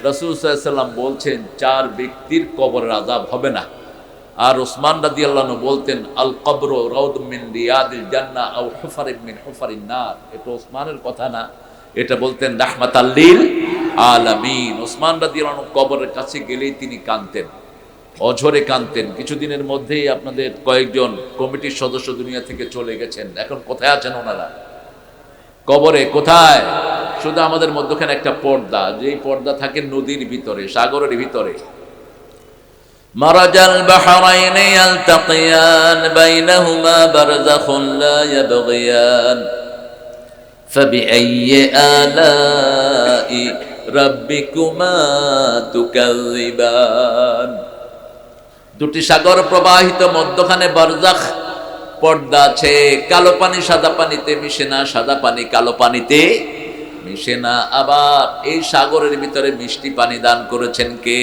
রাসূল সাল্লাল্লাহু আলাইহি ওয়াসাল্লাম বলছেন 4 ব্যক্তির কবরের আযাব হবে না। আর ওসমান রাদিয়াল্লাহু আনহু বলতেন আল কবরু রাউদুম মিন রিয়াদিল জান্নাহ আও হুফারিম মিন হুফারিন নার। এটা ওসমানের কথা না, এটা বলতেন রাহমাতাল লিল আলামিন। ওসমান রাদিয়াল্লাহু আনহু কবরের কাছে গেলেই তিনি কাঁদতেন, অঝরে কাঁদতেন। কিছুদিনের মধ্যেই আপনাদের কয়েকজন কমিটির সদস্য দুনিয়া থেকে চলে গেছেন। এখন কোথায় আছেন ওনারা? কবরে। কোথায়? শুধু আমাদের মধ্যখানে একটা পর্দা, যেই পর্দা থাকে নদীর ভিতরে, সাগরের ভিতরে। মারাজাল বাহরাইনি ইয়ালতাকিয়ান বাইনাহুমা বারযাখুন লা ইয়াবগিয়ান ফাবিআইয়ি আলাই রাব্বিকুমা তুকাযযিবান। দুটি সাগর প্রবাহিত, মধ্যখানে বারযাখ, পর্দা আছে। কালো পানি সাদা পানিতে মিশে না, সাদা পানি কালো পানিতে মিশে না। আবার এই সাগরের ভিতরে মিষ্টি পানি দান করেছেন কে?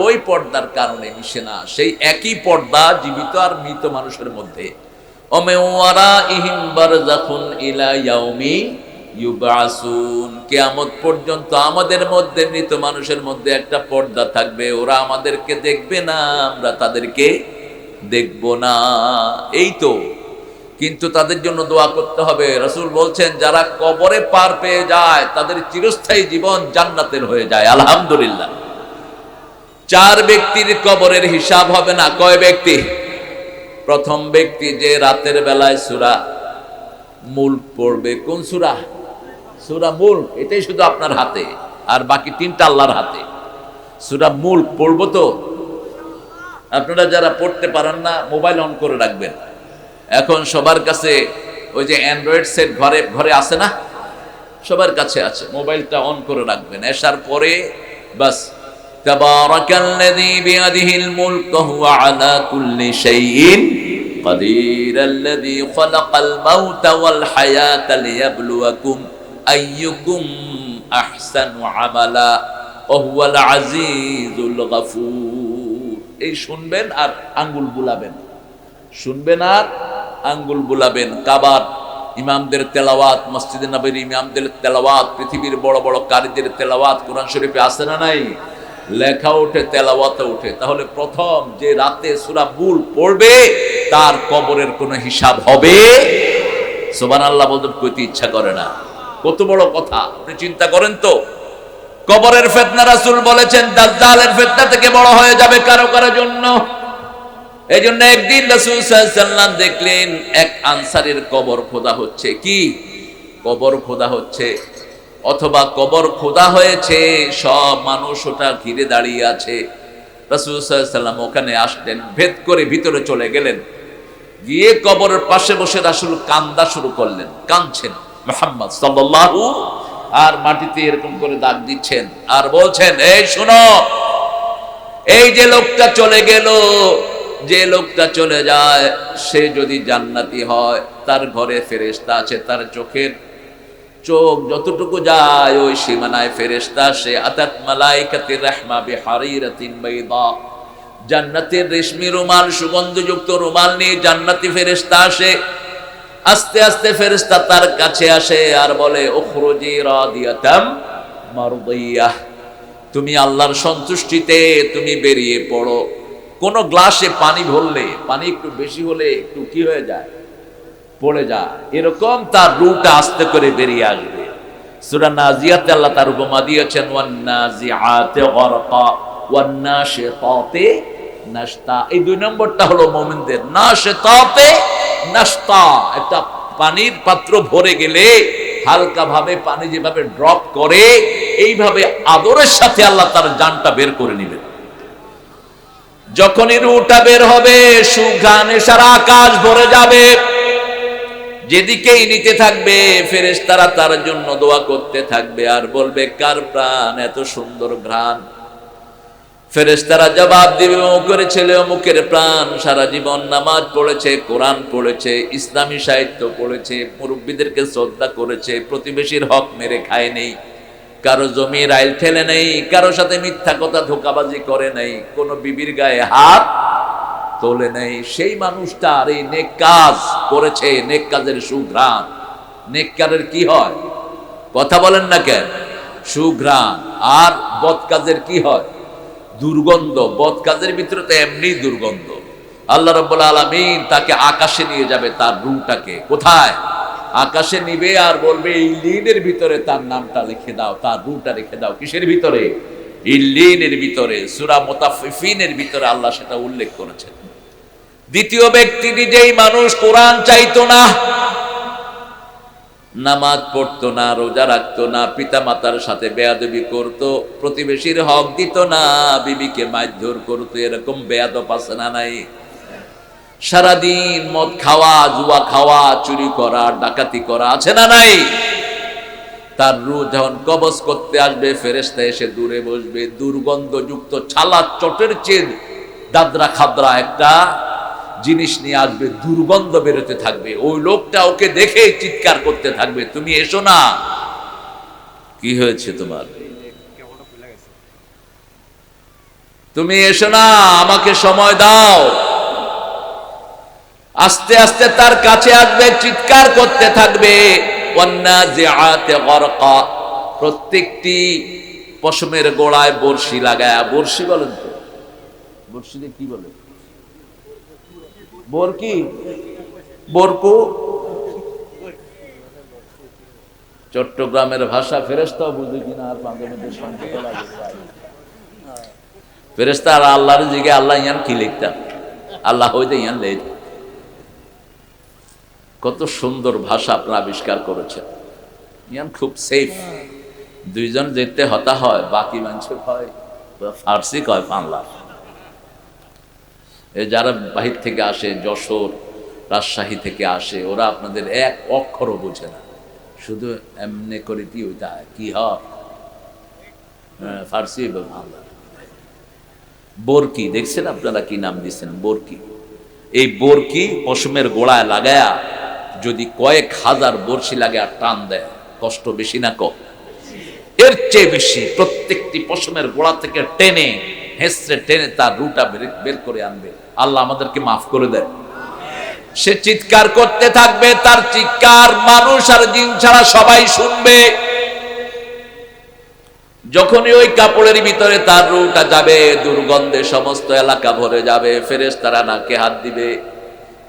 ওই পর্দার কারণে মিশে না। সেই একই পর্দা জীবিত আর মৃত মানুষের মধ্যে। ওয়ারাইহিম বারযাখুন ইলা ইয়াউমি ইউবআসুন। কিয়ামত পর্যন্ত আমাদের মধ্যে, মৃত মানুষের মধ্যে একটা পর্দা থাকবে। ওরা আমাদেরকে দেখবে না, আমরা তাদেরকে দেখব না। এই তো। কিন্তু তাদের জন্য দোয়া করতে হবে। রাসূল বলছেন যারা কবরে পার পেয়ে যায় তাদের চিরস্থায়ী জীবন জান্নাতের হয়ে যায়। আলহামদুলিল্লাহ। 4 ব্যক্তির কবরের হিসাব হবে না। কয় ব্যক্তি? প্রথম ব্যক্তি যে রাতের বেলায় সূরা মুলক পড়বে। কোন সূরা? সূরা মুলক। এটাই শুধু আপনার হাতে, আর বাকি 3টা আল্লাহর হাতে। সূরা মুলক পড়বো তো? আপনারা যারা পড়তে পারেন না মোবাইল অন করে রাখবেন। এখন সবার কাছে ওই যে অ্যান্ড্রয়েড সেট ঘরে ঘরে আছে না? সবার কাছে আছে। মোবাইলটা অন করে রাখবেন। এশার পরে বাস তাবারাকাল্লাযী বিয়াদিহিল মুলক ওয়া হুয়া আলা কুল্লি শাইইন কাদির আল্লাযী খালাকাল মাউতা ওয়াল হায়াতা লিয়াবলুয়াকুম আইয়ুকুম আহসানু আমালা ওয়া হুয়াল আজিজুল গফুর। এই শুনবেন আর আঙ্গুল বুলাবেন, শুনবেন আর আঙ্গুল বুলাবেন। কাবার ইমামদের তেলাওয়াত, মসজিদে নববীর ইমামদের তেলাওয়াত, পৃথিবীর বড় বড় কারীদের তেলাওয়াত কোরআন শরীফে আছে না নাই? লেখা ওঠে, তেলাওয়াত ওঠে। তাহলে প্রথম যে রাতে সূরা মুলক পড়বে তার কবরের কোনো হিসাব হবে? সুবহানাল্লাহ বলতে কইতে ইচ্ছা করে না। কত বড় কথা আপনি চিন্তা করেন তো। কবরের ফিতনা রাসূল বলেছেন দাজ্জালের ফিতনা থেকে বড় হয়ে যাবে কারো কারো জন্য। এই জন্য একদিন রাসূল সাল্লাল্লাহু আলাইহি ওয়াসাল্লাম দেখলেন এক আনসারীর কবর খোদা হচ্ছে। কি কবর খোদা হচ্ছে? অথবা কবর খোদা হয়েছে, সব মানুষ ওটা ঘিরে দাঁড়িয়ে আছে। রাসূল সাল্লাল্লাহু আলাইহি ওয়াসাল্লাম ওখানে আসলেন, ভেদ করে ভিতরে চলে গেলেন। গিয়ে কবরের পাশে বসে রাসূল কান্দা শুরু করলেন। কাঁদছেন মুহাম্মদ সাল্লাল্লাহু, আর মাটিতে এরকম করে দাগ দিচ্ছেন আর বলছেন এই শুনো, এই যে লোকটা চলে গেল, যে লোকটা চলে যায় সে যদি জান্নাতি হয় তার ঘরে ফেরেশতা আছে, তার চোখের চোখ যতটুকু যায় ওই সীমানায় ফেরেশতা আসে। আতাত মালাইকাতির রাহমা বিহারিরাতিন বাইদা। জান্নাতের রেশমি রুমাল, সুগন্ধযুক্ত রুমাল নিয়ে জান্নাতি ফেরেশতা আসে। আস্তে আস্তে ফেরেশতা তার কাছে আসে আর বলে উখরুজি রাদিয়াতাম মারদিয়াহ। তুমি আল্লাহর সন্তুষ্টিতে তুমি বেরিয়ে পড়ো। কোন গ্লাসে পানি ভরলে পানি একটু বেশি হলে একটু কি হয়ে যায়? পড়ে যায়। এরকম তার রূহটা আস্তে করে বেরিয়ে আসবে। সূরা নাজিয়াতে আল্লাহ তার উপমা দিয়েছেন ওয়ান নাজিআতে গরকা ওয়ান নাশিতাতে নাশতা। এই 2 নম্বরটা হলো মুমিনদের। নাশিতাতে নাশতা, একটা পানির পাত্র ভরে গেলে হালকা ভাবে পানি যেভাবে ড্রপ করে এইভাবে আদরের সাথে আল্লাহ তার জানটা বের করে নেবেন। যখনই রূহটা বের হবে সুঘ্রাণে সারা আকাশ ভরে যাবে। যেদিকেই নিতে থাকবে ফেরেশতারা তার জন্য দোয়া করতে থাকবে আর বলবে কার প্রাণ এত সুন্দর ঘ্রাণ। ফেরেশতারা জবাব দিবে অমুকের ছেলে অমুকের প্রাণ, সারা জীবন নামাজ পড়েছে, কোরআন পড়েছে, ইসলামী সাহিত্য পড়েছে, মুরব্বীদেরকে শ্রদ্ধা করেছে, প্রতিবেশীর হক মেরে খায় নেই, কারো জমির আইল ঠেলে নেই, কারো সাথে মিথ্যা কথা ধোঁকাবাজি করে নেই, কোন বিবির গায়ে হাত তোলে নেই। সেই মানুষটার এই নেক কাজ করেছে, নেক কাজের সুঘ্রাণ। নেক কাজের কি হয়? কথা বলেন না কেন? সুঘ্রাণ। আর বদ কাজের কি হয়? দুর্গন্ধ। বদ কাজের ভিতরে তো এমনি দুর্গন্ধ। আল্লাহ রাব্বুল আলামিন তাকে আকাশে নিয়ে যাবে, তার রূহটাকে। কোথায়? আকাশে নিবে, আর বলবে ইল্লিনের ভিতরে তার নামটা লিখে দাও, তার রূহটা রেখে দাও। কিসের ভিতরে? ইল্লিনের ভিতরে। সূরা মুতাফফিফিনের ভিতরে আল্লাহ সেটা উল্লেখ করেছেন। দ্বিতীয় ব্যক্তিটি, যেই মানুষ কোরআন চাইতো না, নামাজ পড়তো না, রোজা রাখতো না, পিতা মাতার সাথে বেয়াদবি করতো, প্রতিবেশীর হক দিত না, বিবিকে মারধর করতো, এরকম বেয়াদব আছে না নাই? সারাদিন মদ খাওয়া, জুয়া খাওয়া, চুরি করা, ডাকাতি করা, আছে না নাই? তার রূহ যখন কবজ করতে আসবে, ফেরেশতা এসে দূরে বসবে, দুর্গন্ধযুক্ত ছালা চটের চেয়ে দাদরা খাদরা একটা জিনিস নিয়ে আসবে, দুর্গন্ধ বেরোতে থাকবে। ওই লোকটা ওকে দেখে চিৎকার করতে থাকবে, তুমি এসো না। কি হয়েছে তোমার? তুমি এসো না, আমাকে সময় দাও। আস্তে আস্তে তার কাছে আসবে, চিৎকার করতে থাকবে, ওয়ান্নাজিআতে গরকা। প্রত্যেকটি পশমের গোড়ায় বর্শি লাগায়া, বর্শি বলেন তো, বর্শিতে কি বলে? বরকি, বরকু। চট্টগ্রামের ভাষা ফেরেশতাও বুঝে কিনা আর মাঝে মধ্যে সংকট লাগে। ফেরেশতা আর আল্লাহর জিগে, আল্লাহ ইয়ান কি লিখতাম, আল্লাহ হইতে ইয়ান লেখ। কত সুন্দর ভাষা আপনারা আবিষ্কার করেছেন। ইয়ান খুব সেফ। দুইজন যেতে হতা হয়, বাকি মানুষ হয় ফার্সি কয় বাংলা। যারা বাহির থেকে আসে, যশোর, রাজশাহী থেকে আসে, ওরা আপনাদের এক অক্ষরও বোঝে না, শুধু এমনি করে কি ওইটা কি হয় ফার্সি বাংলা। বরকি দেখছেন আপনারা, কি নাম দিচ্ছেন? বরকি। এই বরকি পশমের গোড়ায় লাগায়া যদি কয়েক হাজার বর্ষি লাগে আর টান দেয়, কষ্ট বেশি না কম? এর চেয়ে বেশি। প্রত্যেকটি পশমের গোড়া থেকে টেনে হেসড়ে টেনে তার রুটা বের করে আনবে। আল্লাহ আমাদেরকে মাফ করে দেয়। সে চিৎকার করতে থাকবে, তার চিৎকার মানুষ আর জিন ছাড়া সবাই শুনবে। যখনই ওই কাপড়ের ভিতরে তার রুটা যাবে, দুর্গন্ধে সমস্ত এলাকা ভরে যাবে। ফেরেশতারা নাকে হাত দিবে,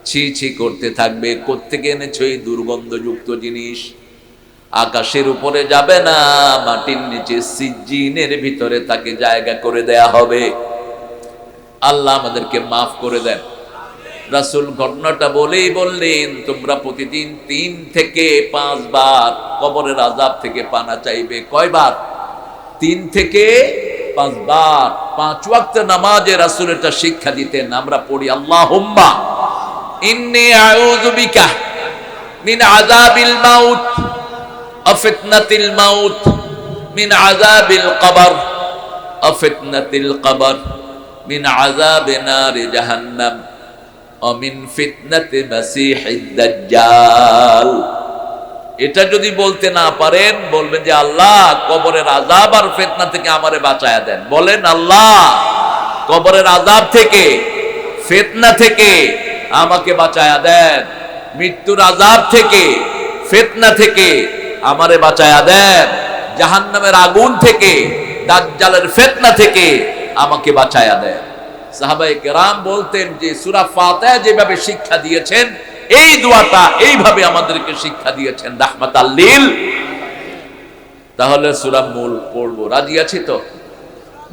ছি ছি করতে থাকবে, কোত্থেকে এনেছো এই দুর্গন্ধযুক্ত জিনিস? আকাশের উপরে যাবে না, মাটির নিচে সিজ্জিনের ভিতরে তাকে জায়গা করে দেয়া হবে। আল্লাহ আমাদেরকে মাফ করে দেন। রাসূল ঘটনাটা বলেই বললেন, তোমরা প্রতিদিন 3 থেকে 5 বার কবরের আযাব থেকে পানা চাইবে। কয়বার? 3 থেকে 5 বার। 5 ওয়াক্ত নামাজে রাসূল এটা শিক্ষা দিতেন। আমরা পড়ি, আল্লাহুম্মা ইন্নী আউযু বিকা মিন আযাবিল মাউত ওয়া ফিতনাতিল মাউত, মিন আযাবিল কবর ওয়া ফিতনাতিল কবর, মিন আযাবি নারি জাহান্নাম ওয়া মিন ফিতনাতি মাসিহিদ দাজ্জাল। এটা যদি বলতে না পারেন, বলবেন যে আল্লাহ কবরের আযাব আর ফিতনা থেকে আমারে বাঁচায়া দেন। বলেন, আল্লাহ কবরের আযাব থেকে, ফিতনা থেকে আমাকে বাঁচায়া দেন, মৃত্যুর আযাব থেকে, ফিতনা থেকে আমারে বাঁচায়া দেন, জাহান্নামের আগুন থেকে, দাজ্জালের ফিতনা থেকে আমাকে বাঁচায়া দেন। সাহাবায়ে কেরাম বলতেন যে সূরা ফাতিহা যেভাবে শিক্ষা দিয়েছেন, এই দোয়াটা এইভাবে আমাদেরকে শিক্ষা দিয়েছেন, রাহমাতাল লিল। তাহলে সূরা মূল পড়বো, রাজি আছি তো?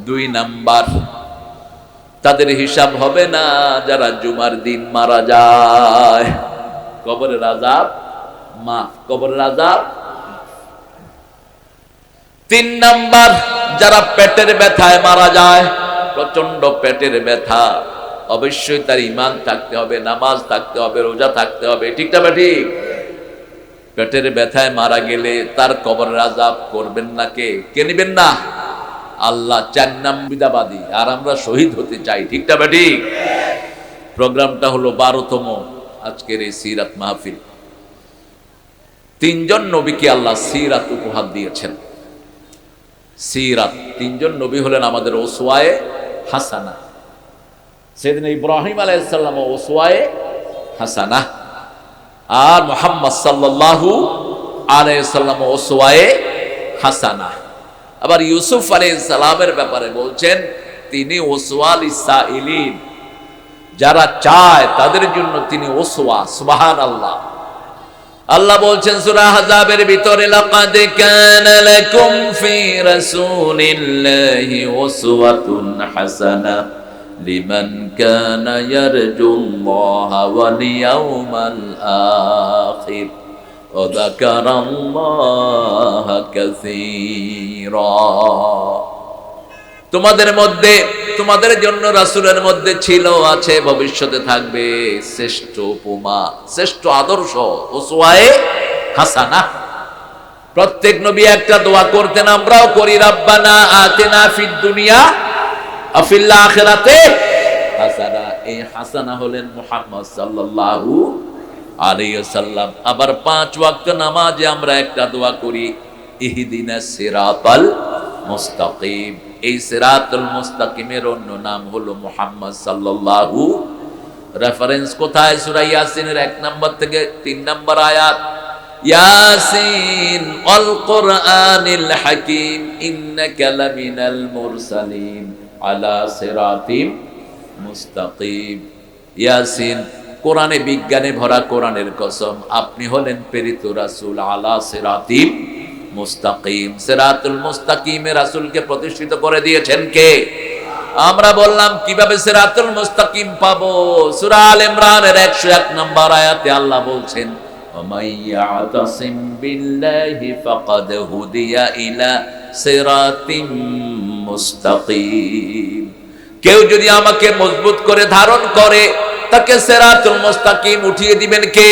2 নাম্বার, তাদের হিসাব হবে না যারা জুমার দিন মারা যায়। কবরের আযাব মাফ, কবরের আযাব। 3 নাম্বার, যারা পেটের ব্যথায় মারা যায়, প্রচন্ড পেটের ব্যথা, অবশ্যই তার ঈমান থাকতে হবে, নামাজ থাকতে হবে, রোজা থাকতে হবে, ঠিক না ঠিক? পেটের ব্যথায় মারা গেলে তার কবরের আযাব করবেন না কে? কে নিবেন না? আল্লাহ। 4 নাম্বার বিদাবাদী, আর আমরা শহীদ হতে চাই, ঠিক না ঠিক? প্রোগ্রামটা হলো 12তম আজকের এই সিরাত মাহফিল। 3 জন নবীকে আল্লাহ সিরাত উপহার দিয়েছেন। সিরাত, 3 জন নবী হলেন আমাদের উসওয়ায়ে হাসানা। সাইয়েদনা ইব্রাহিম আলাইহিস সালাম উসওয়ায়ে হাসানা, আর মুহাম্মদ সাল্লাল্লাহু আলাইহি সাল্লাম উসওয়ায়ে হাসানা। আবার ইউসুফ আলাইহিস সালামের ব্যাপারে বলছেন তিনি ওসওয়া লিসাইলিন, যারা চায় তাদের জন্য তিনি ওসওয়া। সুবহানাল্লাহ। আল্লাহ বলছেন সূরা আহজাবের ভিতরে, লাকাদ কানা লাকুম ফি রাসূলিল্লাহি উসওয়াতুন হাসানাহ লিমান কানা ইয়ারজুল্লাহা ওয়াল ইয়াউমাল আখির ওয়া যাকারাল্লাহা কাসীরা। তোমাদের মধ্যে, তোমাদের জন্য রাসূলের মধ্যে ছিল, আছে, ভবিষ্যতে থাকবে শ্রেষ্ঠ উপমা, শ্রেষ্ঠ আদর্শ, উসওয়ায়ে হাসানা। প্রত্যেক নবী একটা দোয়া করতেন, আমরাও করি, রাব্বানা আতিনা ফিদ দুনিয়া ওয়া ফিল আখিরাতি হাসানা। এই হাসানা হলেন মুহাম্মদ সাল্লাল্লাহু আলাইহি ওয়াসাল্লাম। আবার 5 ওয়াক্ত নামাজে আমরা একটা দোয়া করি, ইহদিনাস সিরাতাল মুস্তাকিম। এই সিরাতুল মুস্তাকিমের অন্য নাম হলো মুহাম্মদ সাল্লাল্লাহু। রেফারেন্স কোথায়? সূরা ইয়াসিনের 1 নম্বর থেকে 3 নম্বর আয়াত, ইয়াসিন ওয়াল কুরআনিল হাকিম ইন্নাকা লামিনাল মুরসালিন আলা সিরাতিম মুস্তাকিম। ইয়াসিন, কোরআনে বিজ্ঞানে ভরা কোরআনের কসম, আপনি হলেন প্রেরিত রাসূল আলা সিরাতিম মুস্তাকিম। সিরাতুল মুস্তাকিমে রাসূলকে প্রতিষ্ঠিত করে দিয়েছেন কে? আমরা বললাম কিভাবে সিরাতুল মুস্তাকিম পাবো? সূরা আল ইমরানের 101 নম্বর আয়াতে আল্লাহ বলছেন, ওয়ামাই ইয়াতাসিম বিল্লাহি ফাকাদ হুদিয়া ইলা সিরাতিম মুস্তাকিম। কেউ যদি আমাকে মজবুত করে ধারণ করে, তাকে সিরাতুল মুস্তাকিম উঠিয়ে দিবেন কে?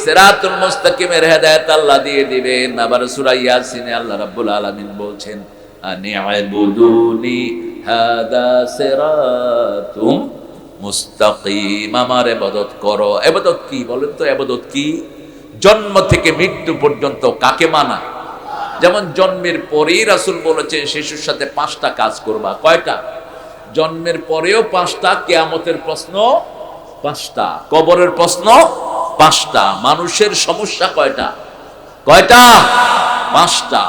সিরাতুল মুস্তাকিমের হেদায়েত আল্লাহ দিয়ে দিবেন। আবার সূরা ইয়াসিনে আল্লাহ রাব্বুল আলামিন বলছেন, আনি'বুদুনি হাদা সিরাতুম মুস্তাকিম, আমার ইবাদত করো। ইবাদত কি বলেন তো? ইবাদত কি? জন্ম থেকে মৃত্যু পর্যন্ত কাকে মানা? যেমন জন্মের পরেই রাসূল বলেছেন শিশুর সাথে 5টা কাজ করবা। কয়টা? জন্মের পরেও 5টা, কিয়ামতের প্রশ্ন 5টা, কবরের প্রশ্ন 5টা, মানুষের সমস্যা কয়টা? 5টা।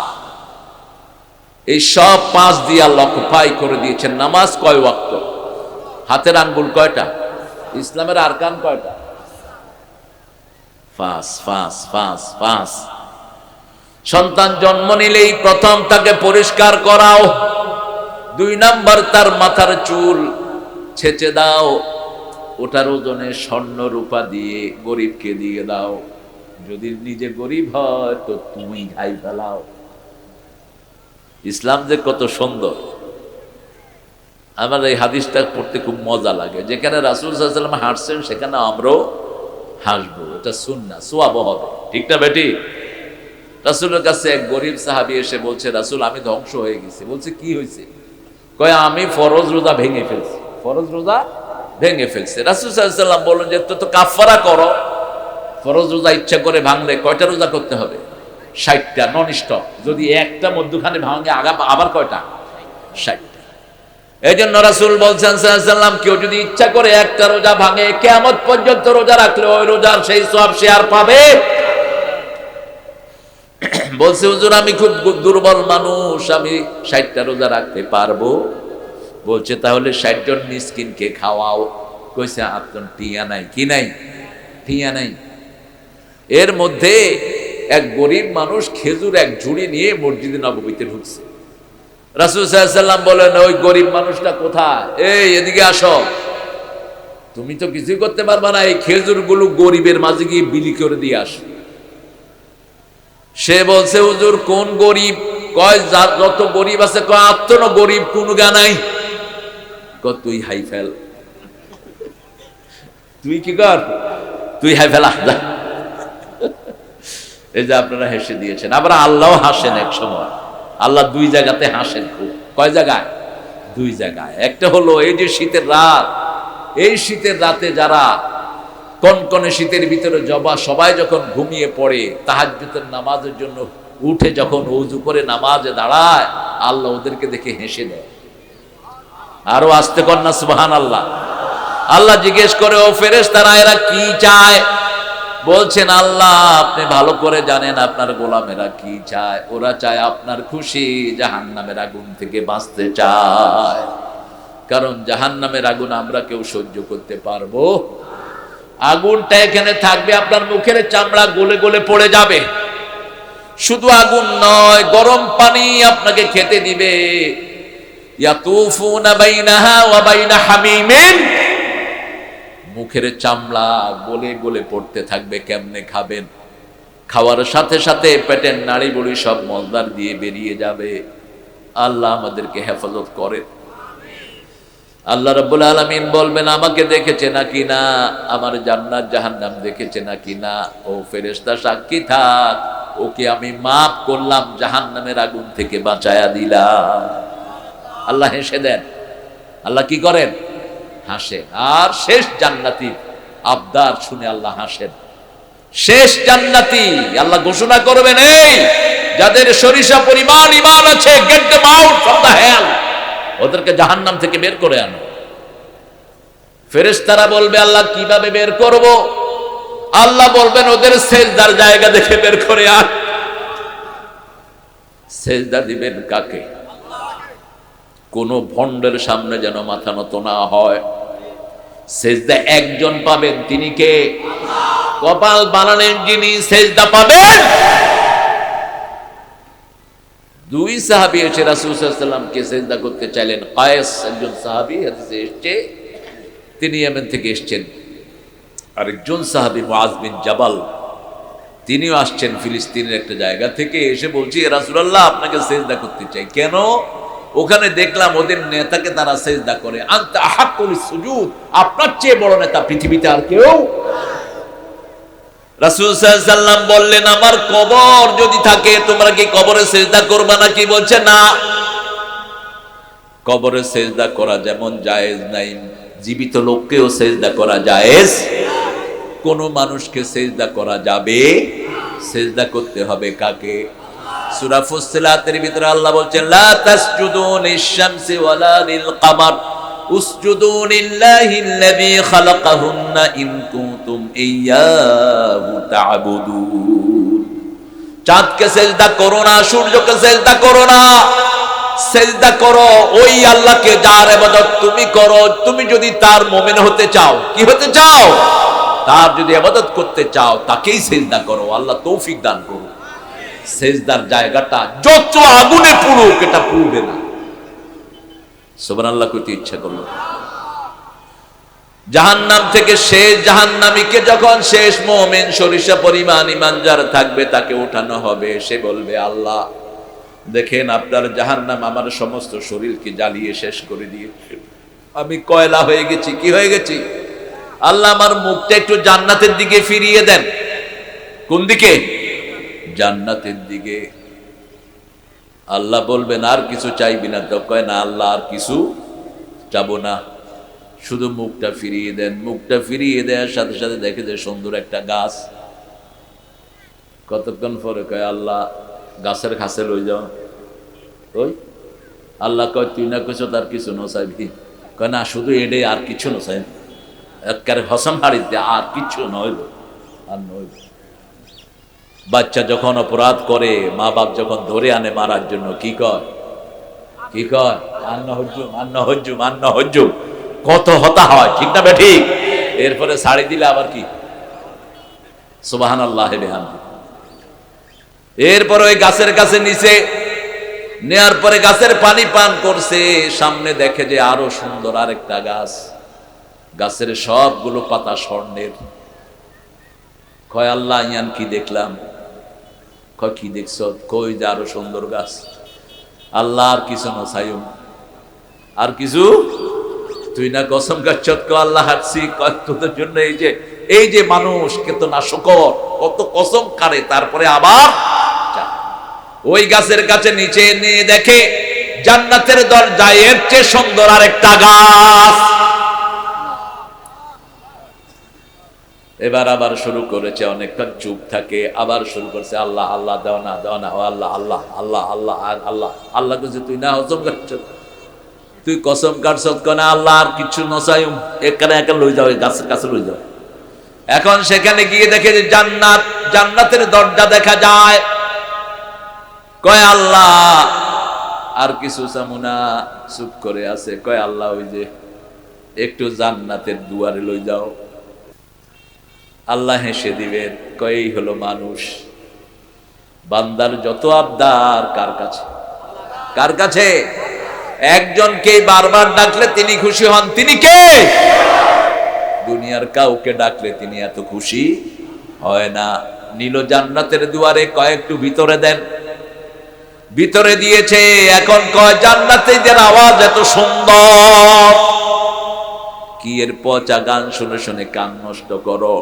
এই সব 5 দিয়ে আল্লাহ লক্ষ্য করে দিয়েছেন। নামাজ কয় ওয়াক্ত? হাতের আঙ্গুল কয়টা? ইসলামের আরকান কয়টা? 5। সন্তান জন্ম নিলেই প্রথম তাকে পরিষ্কার করাও, 2 নাম্বার তার মাথার চুল ছেঁচে দাও, ওটার ওজনে স্বর্ণ রূপা দিয়ে গরিবকে দিয়ে দাও। যদি নিজে গরিব হয় তো তুমি খাই ফেলাও। ইসলাম যে কত সুন্দর! আমার এই হাদিসটা পড়তে খুব মজা লাগে। যেখানে রাসূল সাল্লাল্লাহু আলাইহি ওয়াসাল্লাম হাসছেন সেখানে আমরাও হাসবো, এটা সুন্নাহ, সওয়াব হবে। ঠিক না বেটি? রাসূলের কাছে এক গরিব সাহাবী এসে বলছে, রাসূল আমি ধ্বংস হয়ে গেছি। বলছে কি হয়েছে? কয় আমি ফরজ রোজা ভেঙে ফেলছি। ফরজ রোজা ভেঙে ফেলছে। রাসূল সাল্লাল্লাহু আলাইহি ওয়াসাল্লাম বললেন যে তো কাফারা করো। ফরজ রোজা ইচ্ছা করে ভাঙলে কয়টা রোজা করতে হবে? 60টা নন স্টপ। যদি একটা মধ্যখানে ভাঙে আবার কয়টা? 60টা। এই জন্য রাসূল বলছেন সাল্লাল্লাহু আলাইহি ওয়াসাল্লাম, কেউ যদি ইচ্ছা করে একটা রোজা ভাঙে, কিয়ামত পর্যন্ত রোজা রাখলে ওই রোজার সেই সওয়াব সে আর পাবে। বলছে হুজুর আমি খুব দুর্বল মানুষ, আমি 60টা রোজা রাখতে পারবো। বলছে তাহলে 60 জন মিসকিনকে খাওয়াও। কইছে আপনার টিয়া নাই। কি নাই? টিয়া নাই। এর মধ্যে এক গরিব মানুষ খেজুর এক ঝুড়ি নিয়ে মসজিদে নববীতে ঢুকছে। রাসূল সাল্লাল্লাহু আলাইহি ওয়াসাল্লাম বলেন, ওই গরিব মানুষটা কোথায়? এই এদিকে আসো। তুমি তো কিছুই করতে পারবা না, এই খেজুরগুলো গরিবের মাঝে গিয়ে বিলি করে দিয়ে আসো। সে বলছে হুজুর কোন গরিব? কয় যত গরিব আছে। কয় আত্মন গরিব কোন গা নাই? কয় তুই হাই ফেল। তুই কি কর? তুই হাই ফেলা। এই যে আপনারা হেসে দিয়েছেন। আবার আল্লাহ হাসেন এক সময়। আল্লাহ 2 জায়গাতে হাসেন খুব। কয় জায়গায়? 2 জায়গায়। একটা হলো এই যে শীতের রাত, এই শীতের রাতে যারা কনকনে শীতের ভিতরে সবাই যখন ঘুমিয়ে পড়ে, তাহাজ্জুদের নামাজের জন্য উঠে যখন ওযু করে নামাজে দাঁড়ায়, আল্লাহ ওদেরকে দেখে হেসে দেয়। আরো আস্তে কর না সুবহানাল্লাহ। আল্লাহ জিজ্ঞেস করে, ও ফেরেশতারা এরা কি চায়? বলছেন আল্লাহ আপনি ভালো করে জানেন আপনার গোলামেরা কি চায়, ওরা চায় আপনার খুশি, জাহান্নামের আগুন থেকে বাঁচতে চায়। কারণ জাহান্নামের আগুন আমরা কেউ সহ্য করতে পারবো? আগুনটা এখানে থাকবে, আপনার মুখের চামড়া গলে গলে পড়ে যাবে। শুধু আগুন নয়, গরম পানি আপনাকে খেতে দিবে। ইয়াতুফুনা বাইনাহা ওয়া বাইনা হামিমিন, মুখের চামড়া গলে গলে পড়তে থাকবে। কেমনে খাবেন? খাওয়ার সাথে সাথে পেটের নাড়ি বুড়ি সব মলদার দিয়ে বেরিয়ে যাবে। আল্লাহ আমাদেরকে হেফাজত করে। আল্লাহ রাব্বুল আলামিন বলবেন আমাকে দেখেছে নাকি না, আমার জান্নাত জাহান্নাম দেখেছে নাকি না? ও ফেরেশতা সাক্ষী থাক, ওকে আমি মাফ করলাম, জাহান্নামের আগুন থেকে বাঁচায়া দিলাম। আল্লাহ হেসে দেন। আল্লাহ কি করেন? হাসেন। আর শেষ জান্নাতি আবদার শুনে আল্লাহ হাসেন। শেষ জান্নাতি আল্লাহ ঘোষণা করবেন, এই যাদের সরিষা পরিমাণ ঈমান আছে, get them out from the hell, ওদেরকে জাহান্নাম থেকে বের করে আনো। ফেরেশতারা বলবে আল্লাহ কিভাবে বের করব? আল্লাহ বলবেন ওদের সেজদার জায়গা দেখে বের করে আন। সেজদা দিবেন কাকে? কোন ভণ্ডের সামনে যেন মাথা নত না হয়। সেজদা একজন পাবেন, তিনি কে? কপাল বানালেন যিনি, সেজদা পাবেন। দুই সাহাবী এসে রাসূল সাল্লাল্লাহু আলাইহি ওয়াসাল্লামকে সেজদা করতে চাইলেন। কায়েস একজন সাহাবী, হাদিসে এসেছে তিনি ইয়েমেন থেকে এসেছেন। আরেকজন সাহাবী মুআজ বিন জাবাল, তিনিও আসছেন ফিলিস্তিনের একটা জায়গা থেকে, এসে বলছি ইয়া রাসূলুল্লাহ আপনাকে সেজদা করতে চাই। কেন? ওখানে দেখলাম ওদের নেতাকে তারা সেজদা করে। আনতা আহাক্কুল সুজুদ, আপনার চেয়ে বড় নেতা পৃথিবীতে আর কেউ? রাসূল সাল্লাল্লাহু আলাইহি ওয়াসাল্লাম বললেন আমার কবর যদি থাকে তোমরা কি কবরে সেজদা করবা নাকি? বলছে না, কবরে সেজদা করা যেমন জায়েজ নাই, জীবিত লোককেও সেজদা করা জায়েজ। কোন মানুষকে সেজদা করা যাবে? সেজদা করতে হবে কাকে? সূরা ফুসসিলাতের ভিতরে আল্লাহ বলছেন লা তাসজুদু লিশ-শামসি ওয়ালা লিল-কামার উসজুদু লিল্লাহিল্লাযী খালাকাহুন্না ইন কুনতুম ইয়্যাহু তা'বুদুন। চাঁদকে সেজদা করো না, সূর্যকে সেজদা করো না, সেজদা করো ওই আল্লাহকে যার ইবাদত তুমি করো। তুমি যদি তার মুমিন হতে চাও, কি হতে চাও? তার যদি ইবাদত করতে চাও তাকেই সেজদা করো। আল্লাহ তৌফিক দান করুন। সেজদার জায়গাটা যত আগুনে পুড়ুক এটা পুড়বে না। সুবহানাল্লাহ কইতে ইচ্ছা করলো। জাহান্নাম থেকে শেষ জাহান্নামীকে যখন শেষ মুমিন সরিষা পরিমাণ ঈমান যার থাকবে তাকে উঠানো হবে, সে বলবে আল্লাহ দেখেন আপনার জাহান্নাম আমার সমস্ত শরীরকে জ্বালিয়ে শেষ করে দিয়েছে, আমি কয়লা হয়ে গেছি। কি হয়ে গেছি? আল্লাহ আমার মুখটা একটু জান্নাতের দিকে ফিরিয়ে দেন। কোন দিকে? জান্নাতের দিকে। আল্লাহ বলবেন আর কিছু চাইবি না? তো কয় না আল্লাহ আর কিছু চাবো না, শুধু মুখটা ফিরিয়ে দেন। মুখটা ফিরিয়ে দেওয়ার সাথে সাথে দেখে যে সুন্দর একটা গাছ। কতক্ষণ পরে কয় আল্লাহ গাছের কাছে লই যাও। ওই আল্লাহ কয় তুই না কইছ তার কিছু নচাইবি? কয় না শুধু এডে, আর কিছু নচাই, একেবারে হসম হাড়িতে আর কিছু নইল, আর নইল। বাচ্চা যখন অপরাধ করে, মা বাপ যখন ধরে আনে মারার জন্য, কি কয়? কি কয়? আন্ন হজ্জুম, আন্ন হজ্জুম, আন্ন হজ্জুম। কত হতা হয়, ঠিক না বেঠিক? এরপরে ছাড়ি দিলে আবার কি? সুবহানাল্লাহ বিহামদি। এরপরে ওই গাছের কাছে নিচে নেয়ার পরে গাছের পানি পান করছে, সামনে দেখে যে আরো সুন্দর আরেকটা গাছ। গাছের সবগুলো পাতা স্বর্ণের। কয় আল্লাহ ইয়ান কি দেখলাম? কয় কি দেখছ? কই যে আরো সুন্দর গাছ। আল্লাহ আর কিছু না চাইম, আর কিছু? তুই না কসম কাচ্ছত? কয় আল্লাহ হাঁটছি, কয় তোদের জন্য এই যে মানুষকে তো না শুকর, কত কসম কারে, তারপরে আবার ওই গাছের কাছে নিচে নিয়ে দেখে জান্নাতের দরজায় এর চেয়ে সুন্দর আরেকটা গাছ। এবার আবার শুরু করেছে, অনেকক্ষণ চুপ থাকে, আবার শুরু করছে আল্লাহ আল্লাহ দাও না দাও না, ও আল্লাহ আল্লাহ আল্লাহ আল্লাহ আর আল্লাহ। আল্লাহ কাছে তুই না কসম কাটছ, তুই কসম কাটছ? না আল্লাহ আর কিছু নচাই, এখানে একা লই যাও, গাছের কাছে লই যাও। এখন সেখানে গিয়ে দেখে যে জান্নাত, জান্নাতের দরজা দেখা যায়। কয় আল্লাহ আর কিছু চামুনা, চুপ করে আছে। কয় আল্লাহ ওই যে একটু জান্নাতের দুয়ারে লই যাও। আল্লাহ হেসে দিবেন, কয় এই হলো মানুষ। বান্দার যত আবদার কার কাছে? কার কাছে? একজনকে বারবার ডাকলে তিনি খুশি হন, তিনি কে? দুনিয়ার কাউকে ডাকলে তিনি এত খুশি হয় না। নীল জান্নাতের দুয়ারে, কয় একটু ভিতরে দেন। ভিতরে দিয়েছে। এখন কয় জান্নাতীদের আওয়াজ এত সুন্দর, কি এর পচা গান শুনে শুনে কান নষ্ট করো।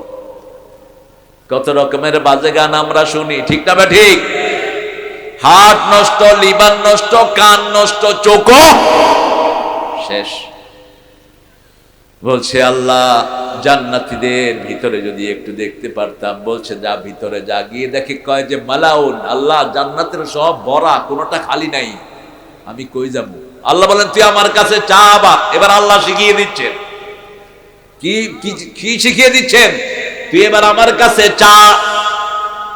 কত রকমের বাজে গান আমরা শুনি, ঠিক না বা ঠিক? হার্ট নষ্ট, লিভার নষ্ট, কান নষ্ট, চোখ শেষ। বলছে আল্লাহ জান্নাতীদের ভিতরে যদি একটু দেখতে পারতাম। বলছে যা ভিতরে যা। গিয়ে দেখে কয় যে মালাউন, আল্লাহ জান্নাতের সব ভরা, কোনোটা খালি নাই। আমি কই যাব? আল্লাহ বলেন তুই আমার কাছে চা। আবার এবার আল্লাহ শিখিয়ে দিচ্ছেন। কি শিখিয়ে দিচ্ছেন? তুই এবার আমার কাছে চা।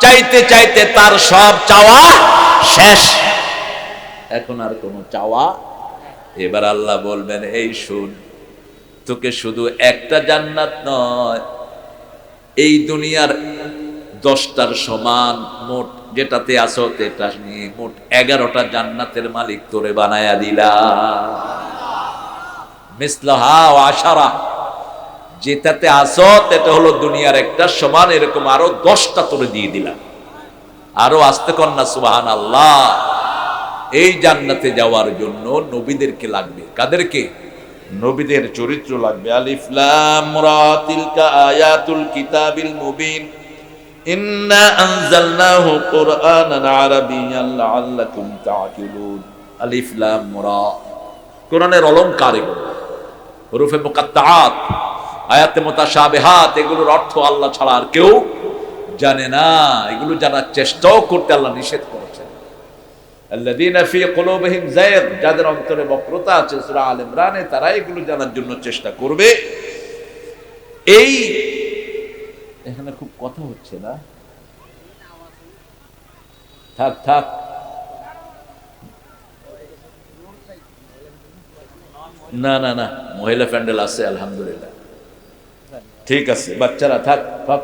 চাইতে চাইতে তার সব চাওয়া শেষ, এখন আর কোনো চাওয়া। এবার আল্লাহ বলবেন এই শুন, তোকে শুধু একটা জান্নাত নয়, এই দুনিয়ার 10টার সমান মোট যেটাতে আসো এটা নিয়ে মোট 11টা জান্নাতের মালিক তোরে বানায়া দিলাম। মিসলাহা ওয়া আশারা, যেটাতে আসো এটা হলো দুনিয়ার একটা সমান, এরকম আরো 10টা তোরে দিয়ে দিলাম। আরো আসতে কন্যা সুবহানাল্লাহ। এই জান্নাতে যাওয়ার জন্য নবীদেরকে লাগবে। কাদেরকে? নবীদের চরিত্র লাগবে। আলিফ লাম রা তিলকা আয়াতুল কিতাবিল মুবিন ইন্না আনজালনাহু কুরআনান আরাবিয়্যান লাআল্লাকুম তা'কিলুন। আলিফ লাম রা কোরআনের অলংকার, এগুলো হুরুফে মুকাত্তাআত, আয়াতে মুতাশাবিহাত, এগুলোর অর্থ আল্লাহ ছাড়া আর কেউ জানে না। এগুলো জানার চেষ্টাও করতে আল্লাহ নিষেধ করেছেন। আল্লাযীনা ফী কুলুবিহিম যায়গ, যাদের অন্তরে বক্রতা আছে, সূরা আল ইমরানে, তারা এগুলো জানার জন্য চেষ্টা করবে। এই এখানে খুব কথা হচ্ছে না, থাক থাক। না না না, মহিলা প্যান্ডেল আছে আলহামদুলিল্লাহ, ঠিক আছে, বাচ্চারা থাক থাক।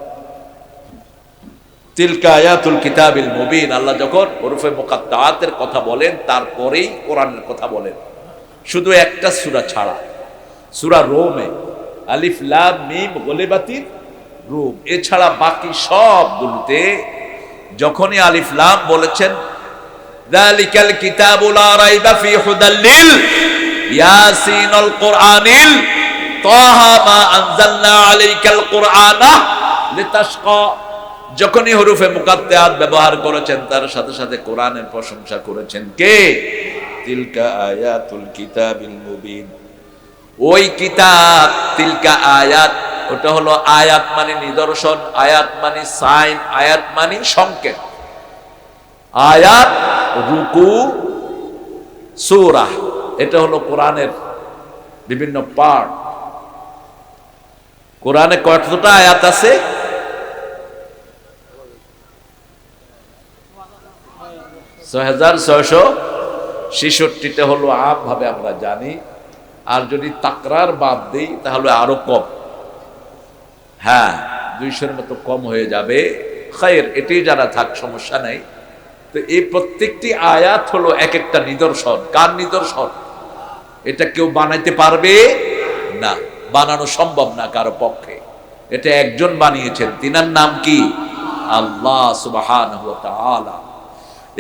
তিলকা আয়াতুল কিতাবিল মুবিন, আল্লাহ যখন হুরুফে মুকাত্তাআতের কথা বলেন তারপরেই কোরআনের কথা বলেন, শুধু একটা সূরা ছাড়া, সূরা রোমে আলিফ লাম মিম গলিবাতির রুম, এছাড়া বাকি সবগুলোতে যখনই আলিফ লাম বলেছেন যালিকাল কিতাবু লা রাইবা ফি হুদাল লিল ইয়াসিনুল কুরআনিল তাহা মা আনজালনা আলাইকাল কুরআনা লিতাশকা, যখনই হুরুফে মুকাত্তাআত ব্যবহার করেছেন তার সাথে সাথে কোরআনের প্রশংসা করেছেন কে? তিলকা আয়াতুল কিতাবিল মুবিন। ওই কিতাব, তিলকা আয়াত, ওটা হলো আয়াত মানে নিদর্শন, আয়াত মানে সাইন, আয়াত মানে সংকেত। আয়াত, রুকু, সূরা, এটা হলো কোরআনের বিভিন্ন পার্ট। কোরআনে কতটা আয়াত আছে? 6666টা হলো আম ভাবে আমরা জানি, আর যদি তাকরার বাদ দেই তাহলে আরো কম। হ্যাঁ, 200-এর মতো কম হয়ে যাবে। খায়ের, এটাই জানা থাক, সমস্যা নাই। তো এই প্রত্যেকটি আয়াত হলো এক একটা নিদর্শন। কার নিদর্শন? এটা কেউ বানাইতে পারবে না, বানানো সম্ভব না কারো পক্ষে। এটা একজন বানিয়েছেন, তিনার নাম কি? আল্লাহ সুবহানাহু ওয়া তাআলা।